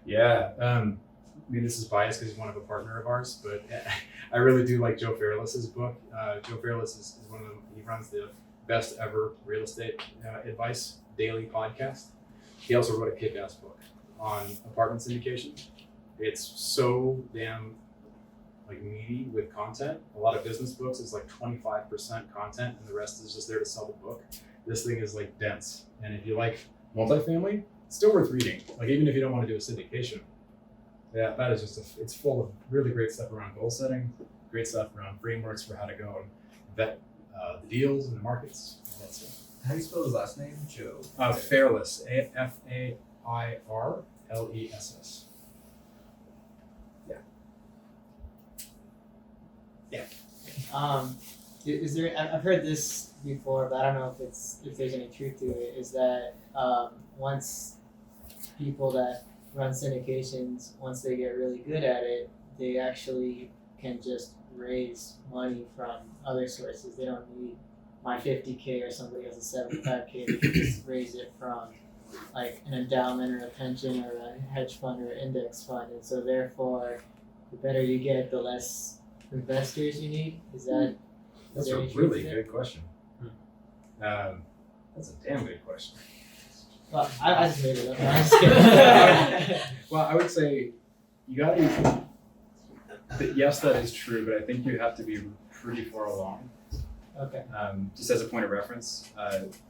Yeah. I mean, this is biased because he's one of a partner of ours, but I really do like Joe Fairless's book. Joe Fairless is one of them. He runs the best ever real estate advice daily podcast. He also wrote a kick-ass book on apartment syndication. It's so damn like meaty with content. A lot of business books is like 25% content and the rest is just there to sell the book. This thing is like dense. And if you like multifamily, it's still worth reading. Like even if you don't want to do a syndication, yeah, that is just it's full of really great stuff around goal setting, great stuff around frameworks for how to go and vet the deals and the markets. All that stuff. How do you spell his last name? Joe. Fairless, Fairless. Is there? I've heard this before, but I don't know if there's any truth to it. Is that once people that run syndications, once they get really good at it, they actually can just raise money from other sources. They don't need my 50K or somebody else's 75K. They can just raise it from like an endowment or a pension or a hedge fund or an index fund. And so therefore, the better you get, the less investors you need. Is that? That's is a there any truth really to that? good question. That's a damn good question. Well, I just made it up. I'm just kidding. Well, I would say you got to. Yes, that is true, but I think you have to be pretty far along. Okay. Just as a point of reference,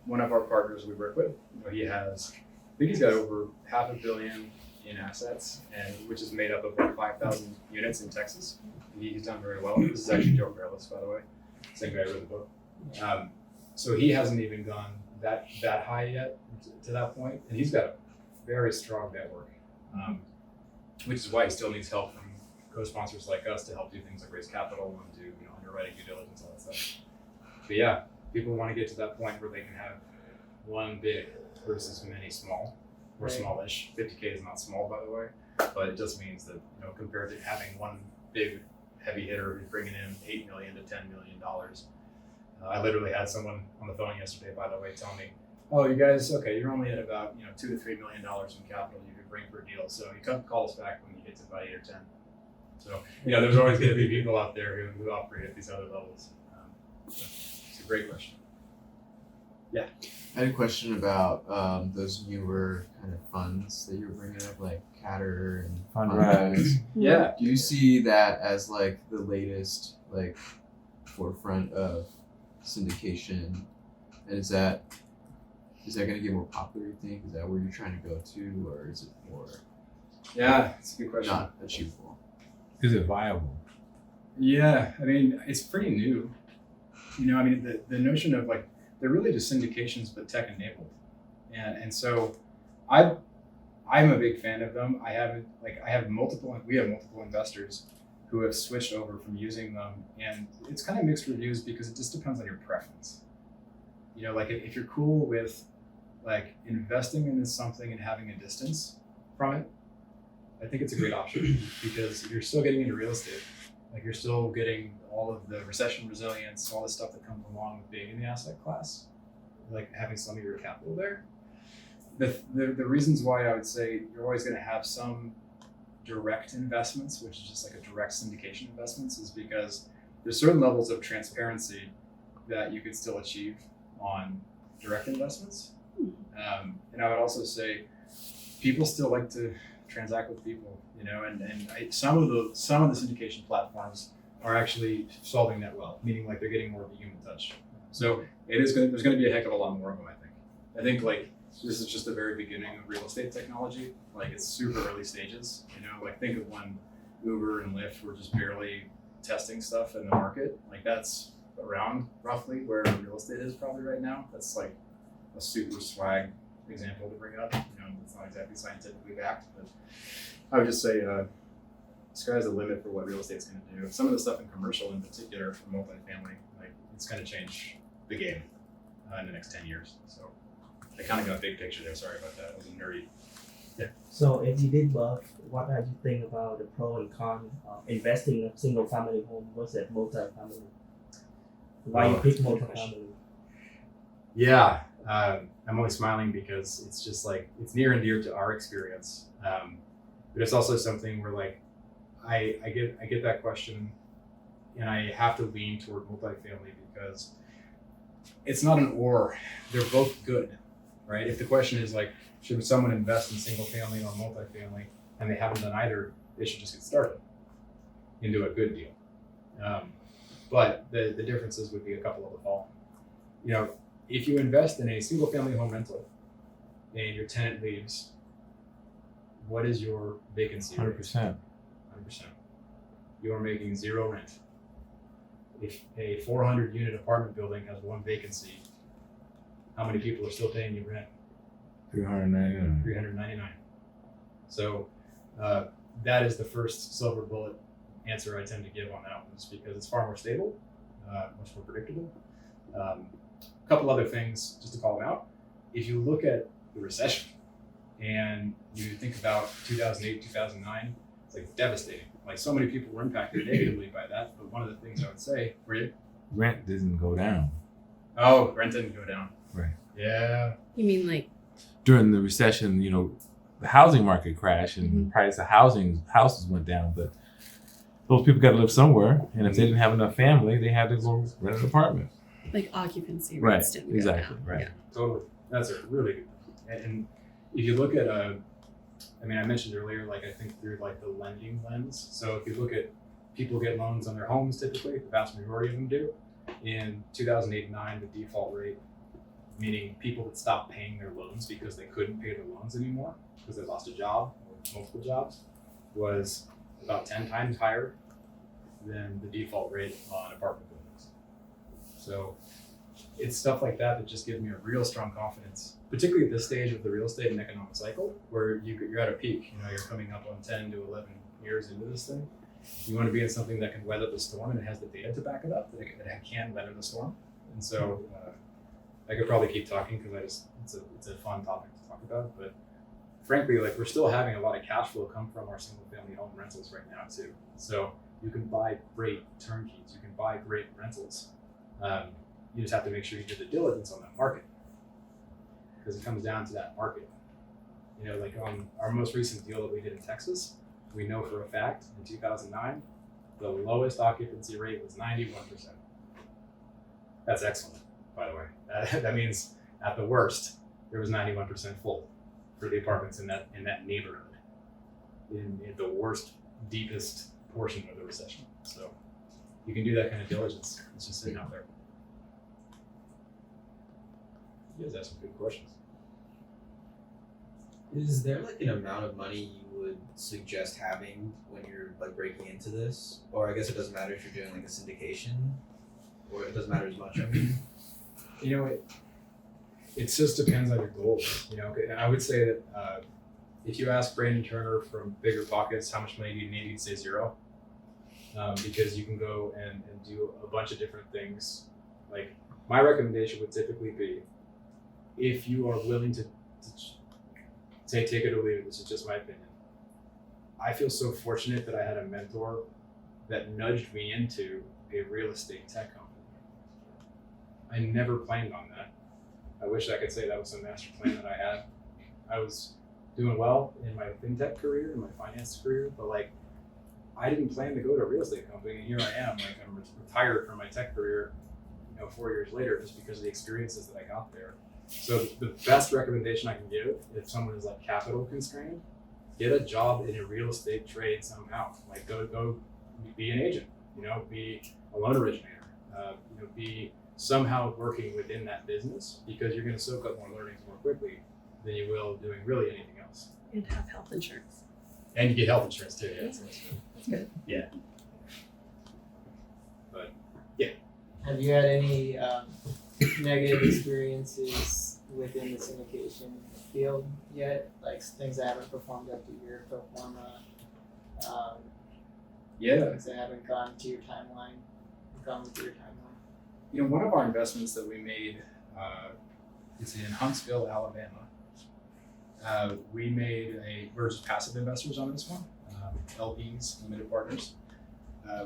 one of our partners we work with, he has, I think he's got over $500 million in assets, and which is made up of like 5,000 units in Texas. He's done very well. This is actually Joe Fairless, by the way, same guy who wrote the book. So he hasn't even gone that high yet to that point, and he's got a very strong network, which is why he still needs help from co-sponsors like us to help do things like raise capital and do underwriting, due diligence, all that stuff. But yeah, people want to get to that point where they can have one big versus many small or Right. smallish. 50K is not small, by the way, but it just means that compared to having one big heavy hitter who's bringing in $8 million to $10 million. I literally had someone on the phone yesterday, by the way, tell me, "Oh, you guys, okay, you're only at about $2 to $3 million in capital you could bring per deal. So you come call us back when you get to about 8 or 10." So there's always going to be people out there who operate at these other levels. So it's a great question. Yeah. I had a question about those newer kind of funds that you were bringing up, like Catter and Fundrise. Yeah. Do you see that as like the latest like forefront of syndication? And is that going to get more popular, you think? Is that where you're trying to go to, or is it more Yeah, it's a good question. not achievable? Is it viable? Yeah, I mean, it's pretty new. The notion of like, they're really just syndications, but tech enabled. And so I'm a big fan of them. we have multiple investors who have switched over from using them, and it's kind of mixed reviews because it just depends on your preference. If you're cool with like investing into something and having a distance from it, I think it's a great option because you're still getting into real estate. Like you're still getting all of the recession resilience, all the stuff that comes along with being in the asset class, like having some of your capital there. The reasons why I would say you're always going to have some direct investments, which is just like a direct syndication investments, is because there's certain levels of transparency that you could still achieve on direct investments. And I would also say people still like to transact with people, some of the syndication platforms are actually solving that well, meaning like they're getting more of a human touch. So there's going to be a heck of a lot more of them, I think. I think like this is just the very beginning of real estate technology. Like it's super early stages, like think of when Uber and Lyft were just barely testing stuff in the market. Like that's around roughly where real estate is probably right now. That's like a super swag example to bring up. It's not exactly scientifically backed, but I would just say sky's the limit for what real estate's going to do. Some of the stuff in commercial in particular for multifamily, like it's going to change the game. in the next 10 years. So I kind of got a big picture there. Sorry about that. It was nerdy. So if you did both, what do you think about the pro and con of investing in a single family home versus multifamily? Why you pick multifamily? Yeah, I'm only smiling because it's just like, it's near and dear to our experience. But it's also something where like, I get that question and I have to lean toward multifamily because it's not an or, they're both good, right? If the question is like, should someone invest in single family or multifamily and they haven't done either, they should just get started and do a good deal. But the differences would be a couple of the following. You know, if you invest in a single family home rental and your tenant leaves, what is your vacancy rate? 100%. 100%. You are making zero rent. If a 400 unit apartment building has one vacancy, how many people are still paying you rent? 399. 399. So that is the first silver bullet answer I tend to give on that one, is because it's far more stable, much more predictable. A couple other things just to call them out. If you look at the recession and you think about 2008, 2009, it's like devastating. Like so many people were impacted negatively by that. But one of the things I would say for you, Rent didn't go down. oh, rent didn't go down. Right. Yeah. You mean like During the recession, you know, the housing market crashed and the price of houses went down, but those people got to live somewhere, and if they didn't have enough family, they had to go rent an apartment. like occupancy Right, rates didn't exactly, go down. right. Yeah. Totally. That's a really good point. And if you look at, I mean, I mentioned earlier, like I think through like the lending lens. So if you look at people get loans on their homes, typically, the vast majority of them do. In 2008-9, the default rate, meaning people that stopped paying their loans because they couldn't pay their loans anymore because they lost a job or multiple jobs, was about 10 times higher than the default rate on apartment buildings. So it's stuff like that that just gives me a real strong confidence, particularly at this stage of the real estate and economic cycle, where you're at a peak. You know, you're coming up on 10 to 11 years into this thing. You want to be in something that can weather the storm, and it has the data to back it up, that it can weather the storm. And so I could probably keep talking because it's a fun topic to talk about. But frankly, like we're still having a lot of cash flow come from our single family home rentals right now too. So you can buy great turnkeys, you can buy great rentals. You just have to make sure you do the diligence on that market, because it comes down to that market. You know, like on our most recent deal that we did in Texas, we know for a fact in 2009, the lowest occupancy rate was 91%. That's excellent, by the way. That means at the worst, there was 91% full for the apartments in that neighborhood, in the worst, deepest portion of the recession. So you can do that kind of diligence. It's just sitting out there. You guys have some good questions. Is there like an amount of money you would suggest having when you're like breaking into this? Or I guess it doesn't matter if you're doing like a syndication, or it doesn't matter as much. I mean, You know, it just depends on your goals. You know, I would say that if you ask Brandon Turner from Bigger Pockets how much money do you need, he'd say zero, because you can go and do a bunch of different things. Like my recommendation would typically be, if you are willing to say take it or leave it, this is just my opinion. I feel so fortunate that I had a mentor that nudged me into a real estate tech company. I never planned on that. I wish I could say that was some master plan that I had. I was doing well in my fintech career, in my finance career, but like I didn't plan to go to a real estate company, and here I am. Like I'm retired from my tech career, 4 years later, just because of the experiences that I got there. So the best recommendation I can give, if someone is like capital constrained, get a job in a real estate trade somehow. Like go be an agent, be a loan originator, be somehow working within that business, because you're going to soak up more learnings more quickly than you will doing really anything else. And have health insurance. And you get health insurance too. Yeah, that's good. Yeah. But yeah. Have you had any negative experiences within the syndication field yet? Like things that haven't performed up to your pro forma? Yeah. Things that haven't gone with your timeline? One of our investments that we made It's in Huntsville, Alabama. We're just passive investors on this one, LPs, limited partners.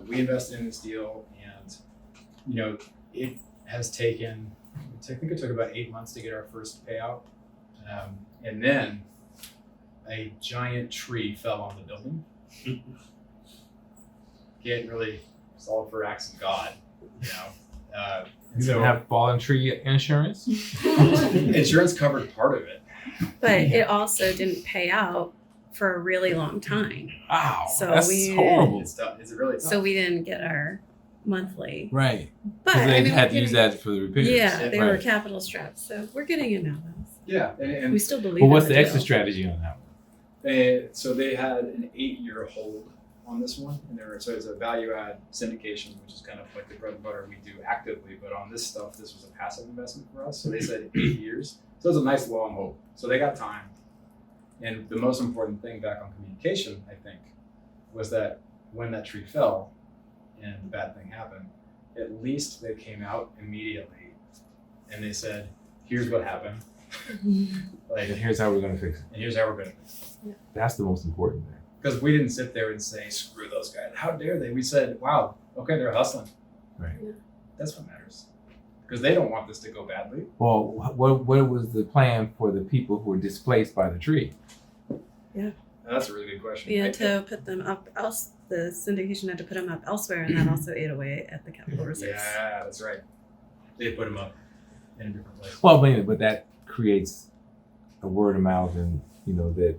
We invested in this deal, and it has taken. I think it took about 8 months to get our first payout, and then a giant tree fell on the building. It really was all for acts of God, You didn't have fallen tree insurance? Insurance covered part of it. But it also didn't pay out for a really long time. Wow, So that's we- horrible. It's tough. It's really tough. So we didn't get our monthly. Right. But Because they I mean, had we're to use getting- that for the repairs. Yeah, they were Right. capital strapped. So we're getting it now, though. Yeah, and We still believe But in what's the the exit deal. strategy on that one? so they had an 8-year hold on this one, and so it's a value add syndication, which is kind of like the bread and butter we do actively. But on this stuff, this was a passive investment for us. So they said 8 years. So it's a nice long hold. So they got time. And the most important thing back on communication, I think, was that when that tree fell and the bad thing happened, at least they came out immediately and they said, "Here's what happened." Like, And here's how we're going to fix it. and here's how we're going to fix it. That's the most important thing. Because we didn't sit there and say, "Screw those guys. How dare they?" We said, "Wow, okay, they're hustling." Right. Yeah. That's what matters. Because they don't want this to go badly. Well, what was the plan for the people who were displaced by the tree? That's a really good question. We had to put them up else. The syndication had to put them up elsewhere, and that also ate away at the capital reserves. Yeah, that's right. They put them up in a different place. Well, but that creates a word of mouth, and that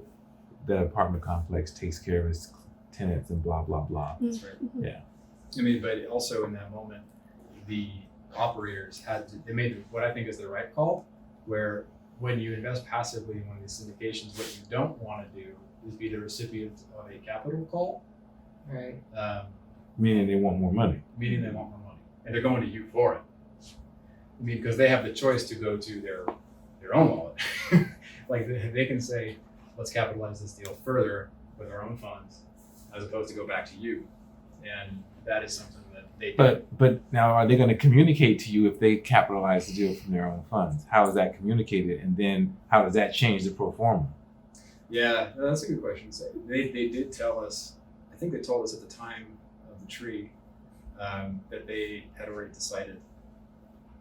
the apartment complex takes care of its tenants and blah blah blah. That's right. Yeah. I mean, but also in that moment, the operators they made what I think is the right call, where when you invest passively in one of these syndications, what you don't want to do is be the recipient of a capital call, Right. Meaning they want more money. meaning they want more money, and they're going to you for it. I mean, because they have the choice to go to their own wallet. Like they can say, "Let's capitalize this deal further with our own funds," as opposed to go back to you, and that is something that they do. But now, are they going to communicate to you if they capitalize the deal from their own funds? How is that communicated, and then how does that change the pro forma? Yeah, no, that's a good question. So they did tell us, I think they told us at the time of the tree, that they had already decided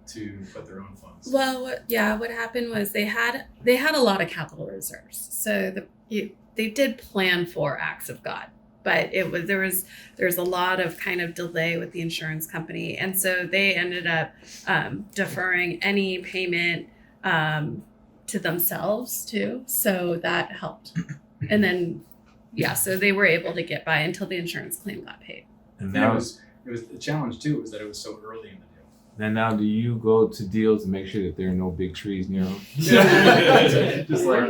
to put their own funds. Well, what happened was they had a lot of capital reserves, so they did plan for acts of God, but there was a lot of kind of delay with the insurance company, and so they ended up deferring any payment to themselves too, so that helped, and then so they were able to get by until the insurance claim got paid. And And now, it was the challenge too, was that it was so early in the deal. and now, do you go to deals and make sure that there are no big trees near them? Just like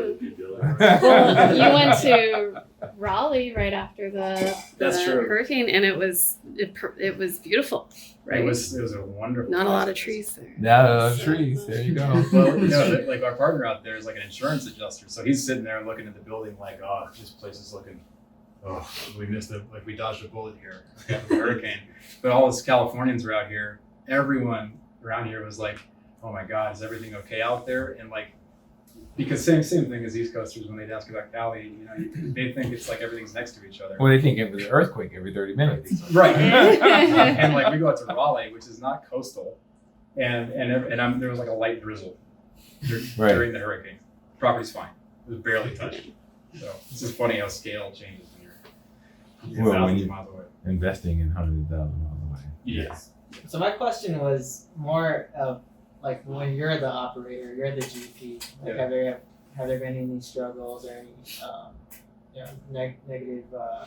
Well, you went to Raleigh right after the That's true. hurricane, and it was beautiful, right? it was a wonderful. Not a lot of process. trees there. No trees. There you go. Well, like our partner out there is like an insurance adjuster, so he's sitting there looking at the building like, "Oh, this place is looking. Oh, we missed it. Like we dodged a bullet here after the hurricane." But all us Californians were out here. Everyone around here was like, "Oh my God, is everything okay out there?" And like, because same thing as East Coasters when they ask about Cali, they think it's like everything's next to each other. Well, they think it was an earthquake every 30 minutes. Right. And like we go out to Raleigh, which is not coastal, and there was like a light drizzle during the hurricane. Property's fine. It was barely touched. So it's just funny how scale changes when you're Well, when thousands you- of miles away. Investing in hundreds of thousands of miles away. Yes. So my question was more of like when you're the operator, you're the GP. Like Yeah. have there been any struggles or any negative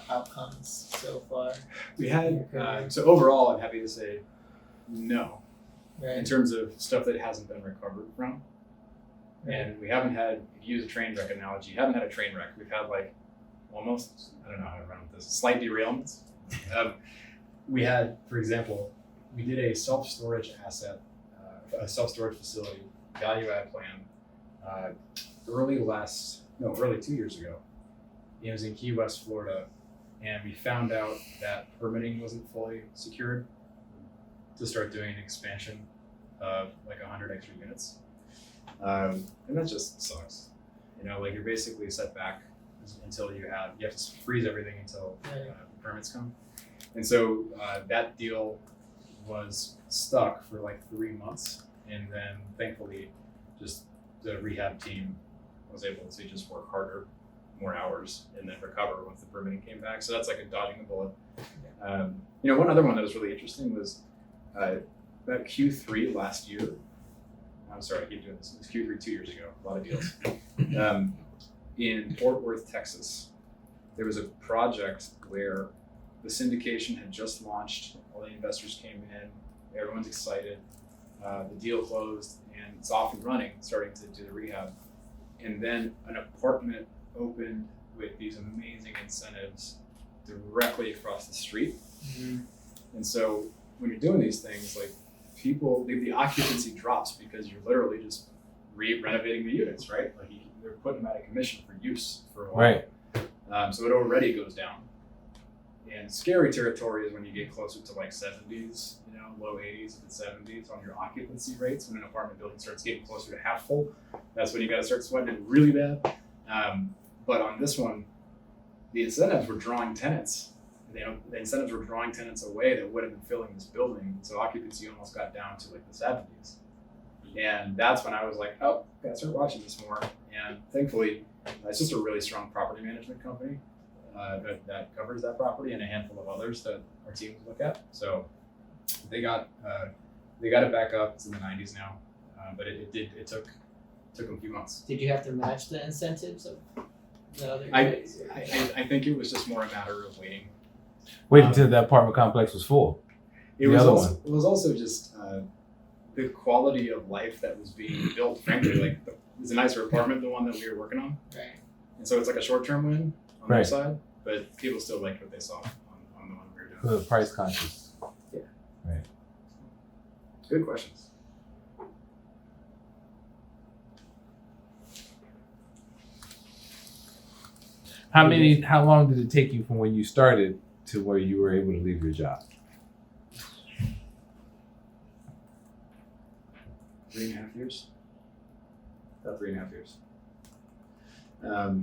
outcomes so far? We had so overall, I'm happy to say no. In Right. terms of stuff that hasn't been recovered from. And we haven't had, if you use a train wreck analogy, you haven't had a train wreck. We've had like almost, I don't know how to run with this, slight derailments. We had, for example, we did a self-storage asset, a self-storage facility, value add plan, early 2 years ago. It was in Key West, Florida. And we found out that permitting wasn't fully secured to start doing an expansion of like 100 extra units. And that just sucks. You know, like you're basically set back until you have to freeze everything until permits come. And so that deal was stuck for like 3 months, and then thankfully just the rehab team was able to just work harder, more hours, and then recover once the permitting came back. So that's like a dodging a bullet. You know, one other one that was really interesting was about Q3 last year. I'm sorry, I keep doing this. It was Q3 2 years ago. A lot of deals. In Fort Worth, Texas, there was a project where the syndication had just launched. All the investors came in. Everyone's excited. The deal closed, and it's off and running, starting to do the rehab. And then an apartment opened with these amazing incentives directly across the street. Mm-hmm. And so when you're doing these things, like people, the occupancy drops because you're literally just renovating the units, right? Like they're putting them out of commission for use for a while. Right. So it already goes down. And scary territory is when you get closer to like 70s, you know, low 80s to 70s on your occupancy rates. When an apartment building starts getting closer to half full, that's when you got to start sweating it really bad. But on this one, the incentives were drawing tenants. The incentives were drawing tenants away that would have been filling this building. So occupancy almost got down to like the 70s. And that's when I was like, oh, gotta start watching this more. And thankfully, it's just a really strong property management company that covers that property, and a handful of others that our team would look at. So they got it back up. It's in the 90s now, but it took them a few months. Did you have to match the incentives of the other I guys? I think it was just more a matter of waiting. Wait until that apartment complex was full. It was also just the quality of life that was being built. Frankly, like it was a nicer apartment, the one that we were working on. Right. And so it's like a short-term win on their side, but people still liked what they saw on the one we were doing. Price conscious. Yeah. Right. Good questions. How long did it take you from when you started to where you were able to leave your job? 3.5 years. About 3.5 years. A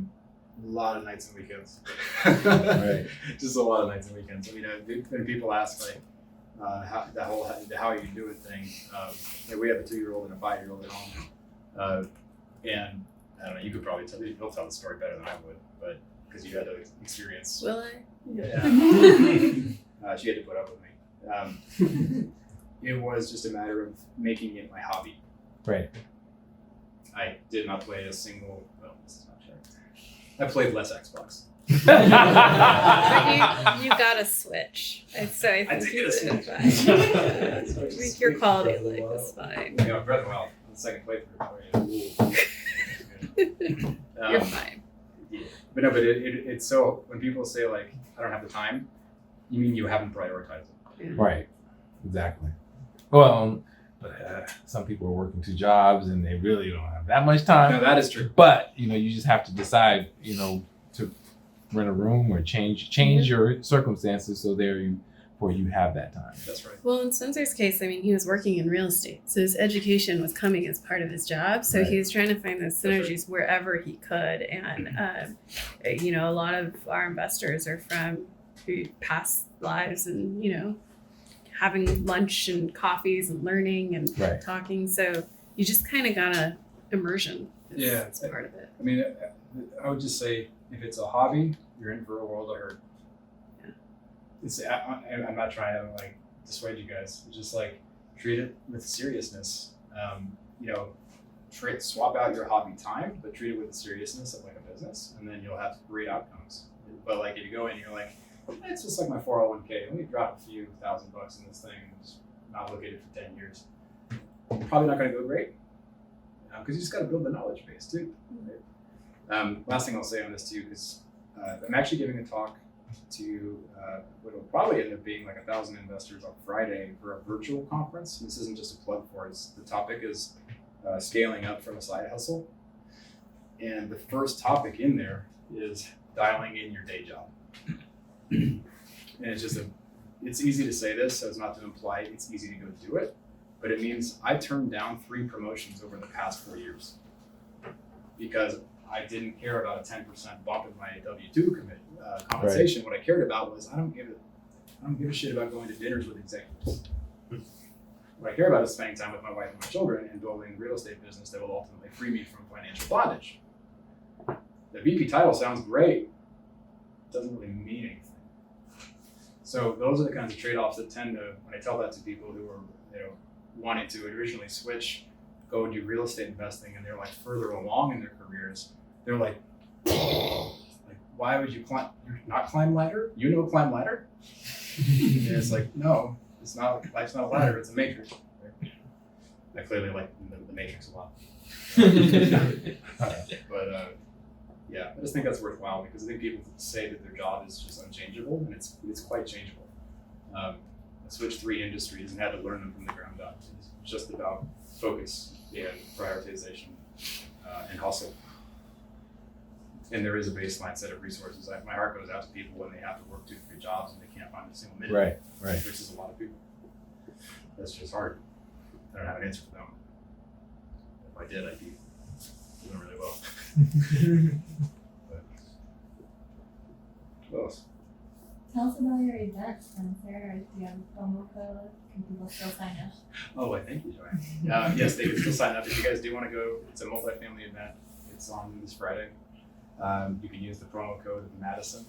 lot of nights and weekends. Right. Just a lot of nights and weekends. I mean, when people ask like how you do it thing, we have a 2-year-old and a 5-year-old at home, and I don't know. You could probably he'll tell the story better than I would, but because you had to experience. Will I? Yeah. She had to put up with me. It was just a matter of making it my hobby. Right. I did not play a single. Well, this is not true. I played less Xbox. But you got a Switch. So I I think did you get a did Switch. fine. I think your quality of life was fine. Yeah, Breath of the Wild. The second playthrough. You're fine. Yeah. But no, but it's so when people say like I don't have the time, you mean you haven't prioritized it. Yeah. Right. Exactly. Well, but some people are working 2 jobs and they really don't have that much time. No, that is true. But you just have to decide, to rent a room or change your circumstances so you have that time. That's right. Well, in Spencer's case, I mean, he was working in real estate, so his education was coming as part of his job. So he was trying to find those synergies wherever he could. And, a lot of our investors are from past lives and, having lunch and coffees and learning and talking. So you just kind of got a immersion. It's part of it. I mean, I would just say if it's a hobby, you're in for a world of hurt. I'm not trying to like dissuade you guys. It's just like treat it with seriousness. Swap out your hobby time, but treat it with the seriousness of like a business, and then you'll have great outcomes. But like if you go in, and you're like, it's just like my 401k. Let me drop a few $1,000 in this thing and just not look at it for 10 years. Probably not going to go great because you just got to build the knowledge base too. Right? Last thing I'll say on this too, because I'm actually giving a talk to what will probably end up being like 1,000 investors on Friday for a virtual conference. This isn't just a plug for it. The topic is scaling up from a side hustle. And the first topic in there is dialing in your day job. And it's easy to say this so as not to imply it's easy to go do it, but it means I turned down 3 promotions over the past 4 years because I didn't care about a 10% bump in my W-2 compensation. What I cared about was I don't give a shit about going to dinners with executives. What I care about is spending time with my wife and my children and building a real estate business that will ultimately free me from financial bondage. The VP title sounds great. It doesn't really mean anything. So those are the kinds of trade-offs that tend to, when I tell that to people who are, wanting to originally switch, go do real estate investing, and they're like further along in their careers, they're like, why would you climb? You're not climb ladder? You know climb ladder? And it's like, no, it's not. Life's not a ladder. It's a matrix. I clearly like the matrix a lot. But yeah, I just think that's worthwhile because I think people say that their job is just unchangeable, and it's quite changeable. I switched 3 industries and had to learn them from the ground up. It's just about focus and prioritization and hustle. And there is a baseline set of resources. My heart goes out to people when they have to work 2 or 3 jobs and they can't find a single minute. Right. Which is a lot of people. That's just hard. I don't have an answer for them. If I did, I'd be doing really well. But, what else? Tell us about your event, Spencer. Do you have a promo code? Can people still sign up? Oh, well, thank you, Joanne. Yes, they can still sign up if you guys do want to go. It's a multifamily event. It's on this Friday. You can use the promo code Madison.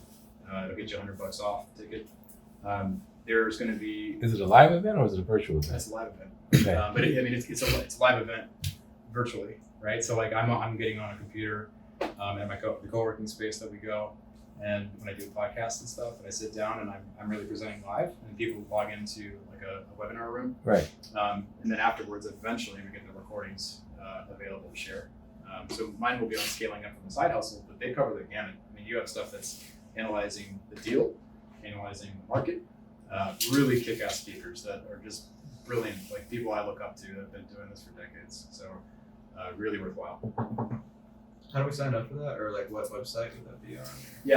It'll get you $100 off the ticket. There's going to be. Is it a live event or is it a virtual event? It's a live event. Okay. But it's a live event virtually, right? So like I'm getting on a computer at the co-working space that we go, and when I do podcasts and stuff, and I sit down and I'm really presenting live, and people log into like a webinar room. Right. And then afterwards, eventually, we get the recordings available to share. So mine will be on scaling up from the side hustle, but they cover the gamut. I mean, you have stuff that's analyzing the deal, analyzing the market, really kick-ass speakers that are just brilliant, like people I look up to that have been doing this for decades. So really worthwhile. How do we sign up for that, or like what website would that be on? Yeah.